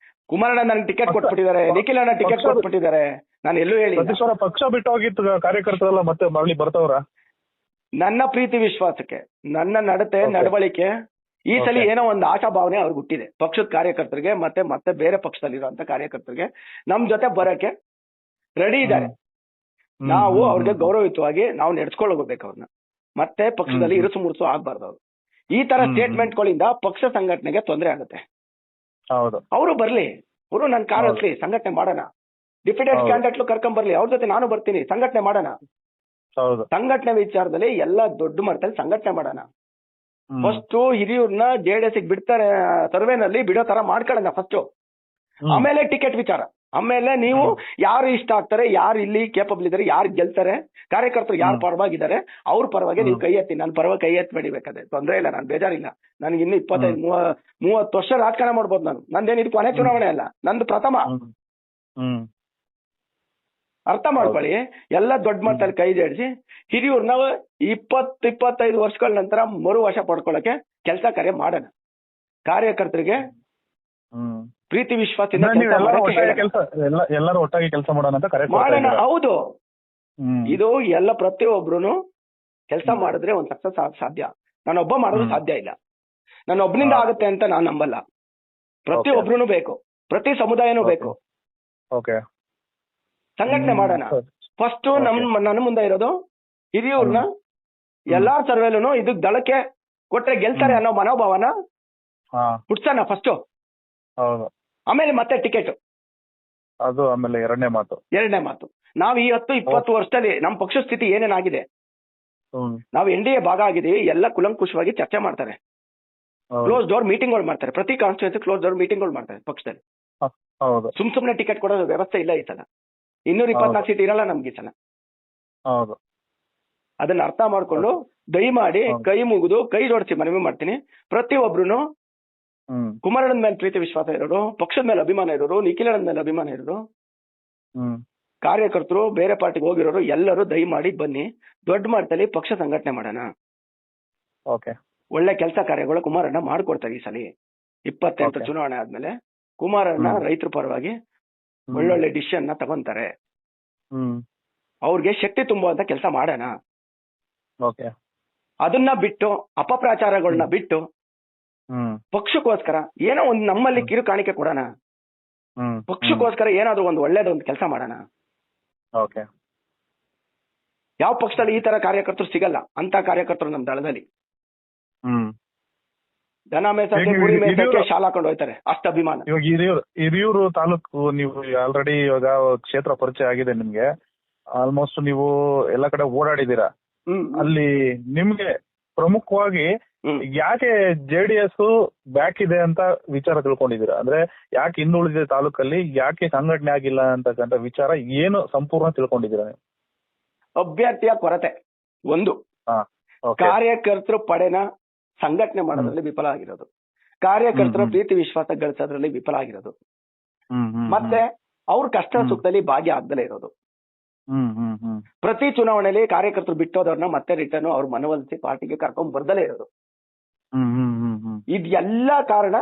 ಕುಮಾರಣ್ಣ ನನಗೆ ಟಿಕೆಟ್ ಕೊಟ್ಬಿಟ್ಟಿದ್ದಾರೆ, ನಿಖಿಲ್ ಅಣ್ಣ ಟಿಕೆಟ್ ಕೊಟ್ಬಿಟ್ಟಿದ್ದಾರೆ, ನಾನು ಎಲ್ಲೂ ಹೇಳಿಲ್ಲ. ಪಕ್ಷ ಬಿಟ್ಟು ಹೋಗಿತ್ತು ಕಾರ್ಯಕರ್ತರೆಲ್ಲ ಮತ್ತೆ ಮರಳಿ ಬರ್ತವ್ರ? ನನ್ನ ಪ್ರೀತಿ ವಿಶ್ವಾಸಕ್ಕೆ, ನನ್ನ ನಡತೆ ನಡವಳಿಕೆ ಈ ಸಲ ಏನೋ ಒಂದು ಆಶಾಭಾವನೆ ಅವ್ರಿಗೆ ಹುಟ್ಟಿದೆ. ಪಕ್ಷದ ಕಾರ್ಯಕರ್ತರಿಗೆ ಮತ್ತೆ ಬೇರೆ ಪಕ್ಷದಲ್ಲಿರುವಂತ ಕಾರ್ಯಕರ್ತರಿಗೆ ನಮ್ ಜೊತೆ ಬರಕ್ಕೆ ರೆಡಿ ಇದ್ದಾರೆ. ನಾವು ಅವ್ರಿಗೆ ಗೌರವಯುತವಾಗಿ ನಾವು ನಡೆಸ್ಕೊಳ್ಳೋಗ್ಬೇಕು ಅವ್ರನ್ನ. ಮತ್ತೆ ಪಕ್ಷದಲ್ಲಿ ಇರುಸು ಮುರುಸು ಆಗ್ಬಾರ್ದು ಅವ್ರು. ಈ ತರ ಸ್ಟೇಟ್ಮೆಂಟ್ಗಳಿಂದ ಪಕ್ಷ ಸಂಘಟನೆಗೆ ತೊಂದರೆ ಆಗುತ್ತೆ. ಹೌದು. ಅವರು ಬರ್ಲಿ, ಅವರು ನನ್ನ ಕಾರಲ್ಲಿ ಸಂಘಟನೆ ಮಾಡೋಣ, ಡಿಪ್ಯೂಟೆಡ್ ಕ್ಯಾಂಡಿಡೇಟ್ ಕರ್ಕೊಂಡ್ ಬರ್ಲಿ, ಅವ್ರ ಜೊತೆ ನಾನು ಬರ್ತೀನಿ, ಸಂಘಟನೆ ಮಾಡೋಣ. ಸಂಘಟನೆ ವಿಚಾರದಲ್ಲಿ ಎಲ್ಲ ದೊಡ್ಡ ಮಟ್ಟದಲ್ಲಿ ಸಂಘಟನೆ ಮಾಡೋಣ. ಫಸ್ಟ್ ಹಿರಿಯೂರ್ನ JDS ಬಿಡ್ತಾರೆ, ಸರ್ವೆನಲ್ಲಿ ಬಿಡೋ ತರ ಮಾಡ್ಕೊಳ್ಳೋಣ ಫಸ್ಟ್. ಆಮೇಲೆ ಟಿಕೆಟ್ ವಿಚಾರ, ಆಮೇಲೆ ನೀವು ಯಾರು ಇಷ್ಟ ಆಗ್ತಾರೆ, ಯಾರು ಇಲ್ಲಿ ಕೇಪಬಲ್ ಇದಾರೆ, ಯಾರು ಗೆಲ್ತಾರೆ, ಕಾರ್ಯಕರ್ತರು ಯಾರು ಪರವಾಗಿದ್ದಾರೆ ಅವ್ರ ಪರವಾಗಿ ನೀವು ಕೈ ಎತ್ತಿ. ನನ್ನ ಪರವಾಗಿ ಕೈ ಎತ್ತಿ ಬೆಳಿಬೇಕಾದ್ರೆ ತೊಂದರೆ ಇಲ್ಲ, ನಾನು ಬೇಜಾರಿಲ್ಲ. ನನಗೆ ಇನ್ನು 25-30 ವರ್ಷ ರಾಜಕಾರಣ ಮಾಡ್ಬೋದು ನಾನು. ನಂದೇನು ಇದು ಕೊನೆ ಚುನಾವಣೆ ಅಲ್ಲ, ನಂದು ಪ್ರಥಮ. ಅರ್ಥ ಮಾಡ್ಕೊಳ್ಳಿ. ಎಲ್ಲ ದೊಡ್ಡ ಮಟ್ಟದಲ್ಲಿ ಕೈ ಜೋಡಿಸಿ ಹಿರಿಯೂರ್ನ 20-25 ವರ್ಷಗಳ ನಂತರ ಮರು ವಶ ಪಡ್ಕೊಳ್ಳಕ್ಕೆ ಕೆಲಸ ಕಾರ್ಯ ಮಾಡೋಣ. ಕಾರ್ಯಕರ್ತರಿಗೆ ಪ್ರೀತಿ ವಿಶ್ವಾಸದಿಂದ ಎಲ್ಲರೂ ಒಟ್ಟಾಗಿ ಕೆಲಸ ಮಾಡೋಣ ಅಂತ ಮಾಡೋಣ. ಹೌದು, ಇದು ಎಲ್ಲ ಪ್ರತಿಯೊಬ್ರು ಕೆಲಸ ಮಾಡಿದ್ರೆ ಒಂದ್ ಸಕ್ಸಸ್ ಆಗ ಸಾಧ್ಯ. ನಾನೊಬ್ಬ ಮಾಡೋದು ಸಾಧ್ಯ ಇಲ್ಲ, ನಾನೊಬ್ಬನಿಂದ ಆಗುತ್ತೆ ಅಂತ ನಾನು ನಂಬಲ್ಲ. ಪ್ರತಿಯೊಬ್ರು ಬೇಕು, ಪ್ರತಿ ಸಮುದಾಯನೂ ಬೇಕು. ಸಂಘಟನೆ ಮಾಡೋಣ. ಫಸ್ಟ್ ನನ್ನ ಮುಂದೆ ಇರೋದು ಹಿರಿಯೂರ್ನ ಎಲ್ಲಾ ಸರ್ವೆಲೂ ಇದಕ್ ದಳಕ್ಕೆ ಕೊಟ್ರೆ ಗೆಲ್ತಾರೆ ಅನ್ನೋ ಮನೋಭಾವನ ಹುಡ್ಸೋಣ ಫಸ್ಟ್. ಆಮೇಲೆ ಮತ್ತೆ ಟಿಕೆಟ್, ಅದು ಆಮೇಲೆ ಎರಡನೇ ಮಾತು. ನಾವು ಈ 10-20 ವರ್ಷದಲ್ಲಿ ನಮ್ಮ ಪಕ್ಷ ಸ್ಥಿತಿ ಏನೇನಾಗಿದೆ, ಹ್ಮ್ ನಾವು NDA ಭಾಗ ಆಗಿದ್ದೀವಿ, ಎಲ್ಲ ಕುಲಂಕುಷವಾಗಿ ಚರ್ಚೆ ಮಾಡ್ತಾರೆ, ಹೌದು ಕ್ಲೋಸ್ ಡೋರ್ ಮೀಟಿಂಗ್ಗಳು ಮಾಡ್ತಾರೆ, ಪ್ರತಿ ಕಾನ್ಸ್ಟಿಟ್ಯೂನ್ಸಿ ಕ್ಲೋಸ್ ಡೋರ್ ಮೀಟಿಂಗ್ಗಳು ಮಾಡ್ತಾರೆ ಪಕ್ಷದಲ್ಲಿ. ಹೌದು ಸುಮ್ನೆ ಟಿಕೆಟ್ ಕೊಡೋ ವ್ಯವಸ್ಥೆ ಇಲ್ಲ ಈ ಸಲ. 224 ಸೀಟ್ ಇರಲ್ಲ ನಮ್ಗೆ ಈ ಸಲ. ಹೌದು ಅದನ್ನ ಅರ್ಥ ಮಾಡ್ಕೊಂಡು ದಯಮಾಡಿ ಕೈ ಮುಗಿದು ಕೈ ಜೋಡಿಸಿ ಮನವಿ ಮಾಡ್ತೀನಿ. ಪ್ರತಿಯೊಬ್ರು ಹ್ಮ್ ಕುಮಾರಣ್ಣನ ಮೇಲೆ ಪ್ರೀತಿ ವಿಶ್ವಾಸ ಇರೋರು, ಪಕ್ಷದ ಮೇಲೆ ಅಭಿಮಾನ ಇರೋರು, ನಿಖಿಲಣ್ಣನ ಮೇಲೆ ಅಭಿಮಾನ ಇರೋರು, ಹ್ಮ್ ಕಾರ್ಯಕರ್ತರು, ಬೇರೆ ಪಾರ್ಟಿಗೆ ಹೋಗಿರೋರು ಎಲ್ಲರೂ ದಯಮಾಡಿ ಬನ್ನಿ, ದೊಡ್ಡ ಮಟ್ಟದಲ್ಲಿ ಪಕ್ಷ ಸಂಘಟನೆ ಮಾಡೋಣ. ಓಕೆ ಒಳ್ಳೆ ಕೆಲಸ ಕಾರ್ಯಗಳು ಕುಮಾರಣ್ಣ ಮಾಡ್ಕೊಡ್ತಾರೆ ಈ ಸಲ. 28 ಚುನಾವಣೆ ಆದ್ಮೇಲೆ ಕುಮಾರಣ್ಣ ರೈತರ ಪರವಾಗಿ ಒಳ್ಳೊಳ್ಳೆ ಡಿಸಿಷನ್ ತಗೊಂತಾರೆ. ಹ್ಮ್ ಅವ್ರಿಗೆ ಶಕ್ತಿ ತುಂಬುವಂತ ಕೆಲಸ ಮಾಡೋಣ. ಓಕೆ ಅದನ್ನ ಬಿಟ್ಟು ಅಪಪ್ರಚಾರಗಳನ್ನ ಬಿಟ್ಟು ಪಕ್ಷಕ್ಕೋಸ್ಕರ ಏನೋ ಒಂದು ನಮ್ಮಲ್ಲಿ ಕಿರು ಕಾಣಿಕೆ ಕೊಡೋಣ. ಪಕ್ಷಕ್ಕೋಸ್ಕರ ಏನಾದ್ರು ಒಂದು ಒಳ್ಳೇದೊಂದು ಕೆಲಸ ಮಾಡೋಣ. ಓಕೆ ಯಾವ ಪಕ್ಷದಲ್ಲಿ ಈ ತರ ಕಾರ್ಯಕರ್ತರು ಸಿಗಲ್ಲ, ಅಂತ ಕಾರ್ಯಕರ್ತರು ನಮ್ಮ ದಳದಲ್ಲಿ. ದನ ಮೇಸಕ್ಕೆ ಕುರಿ ಮೇಸಕ್ಕೆ ಶಾಲಾ ಹಾಕೊಂಡು ಹೋಗ್ತಾರೆ, ಅಷ್ಟು ಅಭಿಮಾನ. ಇವಾಗ ಹಿರಿಯೂರು ತಾಲೂಕು ನೀವು ಆಲ್ರೆಡಿ ಇವಾಗ ಕ್ಷೇತ್ರ ಪರಿಚಯ ಆಗಿದೆ ನಿಮ್ಗೆ, ಆಲ್ಮೋಸ್ಟ್ ನೀವು ಎಲ್ಲ ಕಡೆ ಓಡಾಡಿದೀರಾ. ಅಲ್ಲಿ ನಿಮ್ಗೆ ಪ್ರಮುಖವಾಗಿ ಯಾಕೆ JDS ಬ್ಯಾಕ್ ಇದೆ ಅಂತ ವಿಚಾರ ತಿಳ್ಕೊಂಡಿದ್ದೀರಾ? ಅಂದ್ರೆ ಯಾಕೆ ಹಿಂದುಳಿದ ತಾಲೂಕಲ್ಲಿ ಯಾಕೆ ಸಂಘಟನೆ ಆಗಿಲ್ಲ ಅಂತಕ್ಕಂಥ ವಿಚಾರ ಏನು ಸಂಪೂರ್ಣ ತಿಳ್ಕೊಂಡಿದ್ದೀರಾ ನೀವು? ಅಭ್ಯರ್ಥಿಯ ಕೊರತೆ ಒಂದು, ಕಾರ್ಯಕರ್ತರು ಪಡೆನ ಸಂಘಟನೆ ಮಾಡೋದ್ರಲ್ಲಿ ವಿಫಲ ಆಗಿರೋದು, ಕಾರ್ಯಕರ್ತರ ಪ್ರೀತಿ ವಿಶ್ವಾಸ ಗಳಿಸೋದ್ರಲ್ಲಿ ವಿಫಲ ಆಗಿರೋದು, ಮತ್ತೆ ಅವ್ರ ಕಷ್ಟ ಸುಖದಲ್ಲಿ ಭಾಗಿಯಾಗದಲೇ ಇರೋದು. ಪ್ರತಿ ಚುನಾವಣೆಯಲ್ಲಿ ಕಾರ್ಯಕರ್ತರು ಬಿಟ್ಟೋದವ್ರನ್ನ ಮತ್ತೆ ರಿಟರ್ನ್ ಅವ್ರ ಮನವೊಲಿಸಿ ಪಾರ್ಟಿಗೆ ಕರ್ಕೊಂಡ್ ಬರ್ದಲೇ ಇರೋದು. ಇದೆಲ್ಲ ಕಾರಣ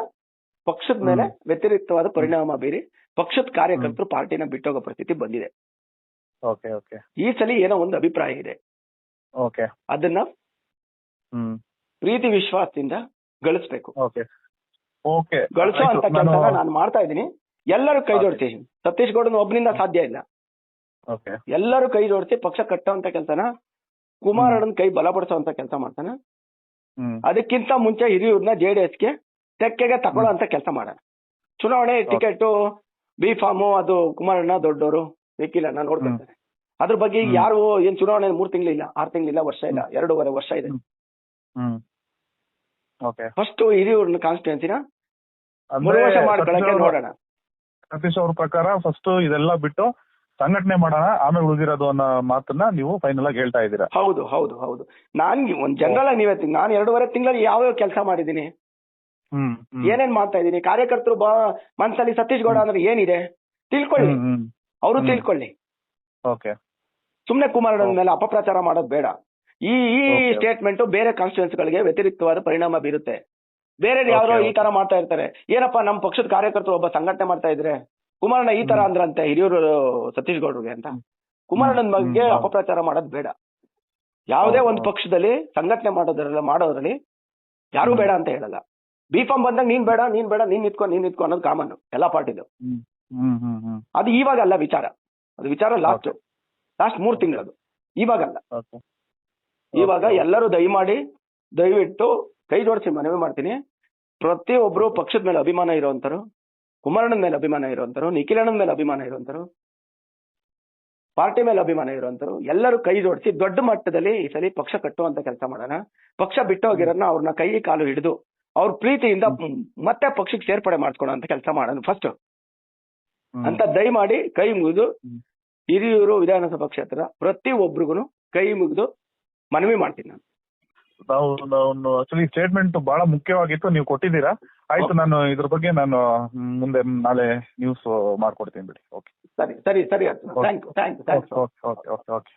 ಪಕ್ಷದ ಮೇಲೆ ವ್ಯತಿರಿಕ್ತವಾದ ಪರಿಣಾಮ ಬೀರಿ ಪಕ್ಷದ ಕಾರ್ಯಕರ್ತರು ಪಾರ್ಟಿನ ಬಿಟ್ಟೋಗೋ ಪರಿಸ್ಥಿತಿ ಬಂದಿದೆ. ಈ ಸಲ ಏನೋ ಒಂದು ಅಭಿಪ್ರಾಯ ಇದೆ, ಅದನ್ನ ಪ್ರೀತಿ ವಿಶ್ವಾಸದಿಂದ ಗಳಿಸ್ಬೇಕು. ಗಳಿಸೋ ಅಂತ ಕೆಲಸ ನಾನು ಮಾಡ್ತಾ ಇದ್ದೀನಿ. ಎಲ್ಲರೂ ಕೈ ಜೋಡಿಸಿ, ಸತೀಶ್ ಗೌಡನ ಒಬ್ಬನಿಂದ ಸಾಧ್ಯ ಇಲ್ಲ. ಎಲ್ಲರೂ ಕೈ ಜೋಡಿಸಿ ಪಕ್ಷ ಕಟ್ಟುವಂತ ಕೆಲಸನ ಕುಮಾರಣ್ಣನ ಕೈ ಬಲಪಡಿಸುವಂತ ಕೆಲಸ ಮಾಡ್ತಾನೆ. ಅದಕ್ಕಿಂತ ಮುಂಚೆ ಹಿರಿಯೂರ್ನ JDSಗೆ ತೆಕ್ಕೆಗೆ ತಗೊಳ್ಳೋ ಕೆಲಸ ಮಾಡೋಣ. ಚುನಾವಣೆ ಟಿಕೆಟ್ ಬಿ ಫಾರ್ಮು ಅದು ಕುಮಾರಣ್ಣ ದೊಡ್ಡವರು ನಿಖಿಲಣ್ಣ ನೋಡ್ಕೊಳ್ತಾರೆ. ಅದ್ರ ಬಗ್ಗೆ ಯಾರು ಏನ್ ಚುನಾವಣೆ 3 ತಿಂಗಳಿಲ್ಲ, 6 ತಿಂಗಳಿಲ್ಲ, ವರ್ಷ ಇಲ್ಲ, 2.5 ವರ್ಷ ಇದೆ. ಫಸ್ಟ್ ಹಿರಿಯೂರ್ನ ಕಾನ್ಸ್ಟಿಟ್ಯೂನ್ಸಿನ 3 ವರ್ಷ ಮಾಡ್ಕೊಳಕ್ಕೆ ನೋಡೋಣ. ಸತೀಶ್ ಅವ್ರ ಪ್ರಕಾರ ಫಸ್ಟ್ ಇದೆಲ್ಲ ಬಿಟ್ಟು ಸಂಘಟನೆ ಮಾಡೋಣ, ಆಮೇಲೆ ಉಳಿದಿರೋದು ಅನ್ನೋ ಮಾತನ್ನ ನೀವು ಫೈನಲ್ ಆಗಿ ಹೇಳ್ತಾ ಇದ್ದೀರಾ? ಹೌದು ಹೌದು ಹೌದು. ನಾನ್ ಒಂದ್ ಜನರಲ್ ಆಗಿ ನೀವೇ ನಾನು 2.5 ತಿಂಗಳಲ್ಲಿ ಯಾವ ಕೆಲಸ ಮಾಡಿದೀನಿ, ಏನೇನ್ ಮಾಡ್ತಾ ಇದ್ದೀನಿ, ಕಾರ್ಯಕರ್ತರು ಮನ್ಸಲ್ಲಿ ಸತೀಶ್ ಗೌಡ ಅಂದ್ರೆ ಏನಿದೆ ತಿಳ್ಕೊಳ್ಳಿ, ಅವರು ತಿಳ್ಕೊಳ್ಳಿ. ಸುಮ್ನೆ ಕುಮಾರಣ್ಣನ ಮೇಲೆ ಅಪಪ್ರಚಾರ ಮಾಡೋದು ಬೇಡ. ಈ ಸ್ಟೇಟ್ಮೆಂಟ್ ಬೇರೆ ಕಾನ್ಸ್ಟಿಟ್ಯೂನ್ಸಿಗಳಿಗೆ ವ್ಯತಿರಿಕ್ತವಾದ ಪರಿಣಾಮ ಬೀರುತ್ತೆ. ಬೇರೆ ಯಾರೋ ಈ ತರ ಮಾಡ್ತಾ ಇರ್ತಾರೆ, ಏನಪ್ಪಾ ನಮ್ಮ ಪಕ್ಷದ ಕಾರ್ಯಕರ್ತರು ಒಬ್ಬ ಸಂಘಟನೆ ಮಾಡ್ತಾ ಇದ್ರೆ ಕುಮಾರಣ್ಣ ಈ ತರ ಅಂದ್ರಂತೆ ಹಿರಿಯೂರು ಸತೀಶ್ ಗೌಡ್ರಿಗೆ ಅಂತ. ಕುಮಾರಣ್ಣನ ಬಗ್ಗೆ ಅಪಪ್ರಚಾರ ಮಾಡೋದು ಬೇಡ. ಯಾವುದೇ ಒಂದು ಪಕ್ಷದಲ್ಲಿ ಸಂಘಟನೆ ಮಾಡೋದ್ರಲ್ಲಿ ಯಾರು ಬೇಡ ಅಂತ ಹೇಳಲ್ಲ. ಬಿಫಾರ್ಮ್ ಬಂದಾಗ ನೀನ್ ಬೇಡ ನೀನ್ ನಿತ್ಕೊ ಅನ್ನೋದು ಕಾಮನ್ ಎಲ್ಲಾ ಪಾರ್ಟಿದು. ಅದು ಇವಾಗಲ್ಲ ವಿಚಾರ, ಅದು ವಿಚಾರ ಲಾಸ್ಟ್ 3 ತಿಂಗಳದು, ಇವಾಗಲ್ಲ. ಇವಾಗ ಎಲ್ಲರೂ ದಯವಿಟ್ಟು ಕೈ ಜೋಡಿಸಿ ಮನವಿ ಮಾಡ್ತೀನಿ. ಪ್ರತಿಯೊಬ್ರು ಪಕ್ಷದ ಮೇಲೆ ಅಭಿಮಾನ ಇರುವಂತರು, ಕುಮಾರಣ್ಣನ ಮೇಲೆ ಅಭಿಮಾನ ಇರುವಂತರು, ನಿಖಿಲಣ್ಣನ ಮೇಲೆ ಅಭಿಮಾನ ಇರುವಂತರು, ಪಾರ್ಟಿ ಮೇಲೆ ಅಭಿಮಾನ ಇರುವಂತರು ಎಲ್ಲರೂ ಕೈ ಜೋಡಿಸಿ ದೊಡ್ಡ ಮಟ್ಟದಲ್ಲಿ ಈ ಸಲ ಪಕ್ಷ ಕಟ್ಟುವಂತ ಕೆಲಸ ಮಾಡೋಣ. ಪಕ್ಷ ಬಿಟ್ಟೋಗಿರೋರ್ನ ಅವ್ರನ್ನ ಕೈ ಕಾಲು ಹಿಡಿದು ಅವ್ರ ಪ್ರೀತಿಯಿಂದ ಮತ್ತೆ ಪಕ್ಷಕ್ಕೆ ಸೇರ್ಪಡೆ ಮಾಡ್ಕೊಳ್ಳೋ ಅಂತ ಕೆಲಸ ಮಾಡೋಣ ಫಸ್ಟ್ ಅಂತ ದಯಮಾಡಿ ಕೈ ಮುಗಿದು ಹಿರಿಯೂರು ವಿಧಾನಸಭಾ ಕ್ಷೇತ್ರ ಪ್ರತಿಯೊಬ್ಬರಿಗೂ ಕೈ ಮುಗಿದು ಮನವಿ ಮಾಡ್ತೀನಿ ನಾನು. ನಾವು ಆಕ್ಚುಲಿ ಸ್ಟೇಟ್ಮೆಂಟ್ ಬಹಳ ಮುಖ್ಯವಾಗಿತ್ತು, ನೀವು ಕೊಟ್ಟಿದ್ದೀರಾ. ಆಯ್ತು, ನಾನು ಇದ್ರ ಬಗ್ಗೆ ನಾನು ಮುಂದೆ ನಾಳೆ ನ್ಯೂಸ್ ಮಾಡ್ಕೊಡ್ತೀನಿ ಬಿಡಿ. ಸರಿ. Thank you. ಓಕೆ.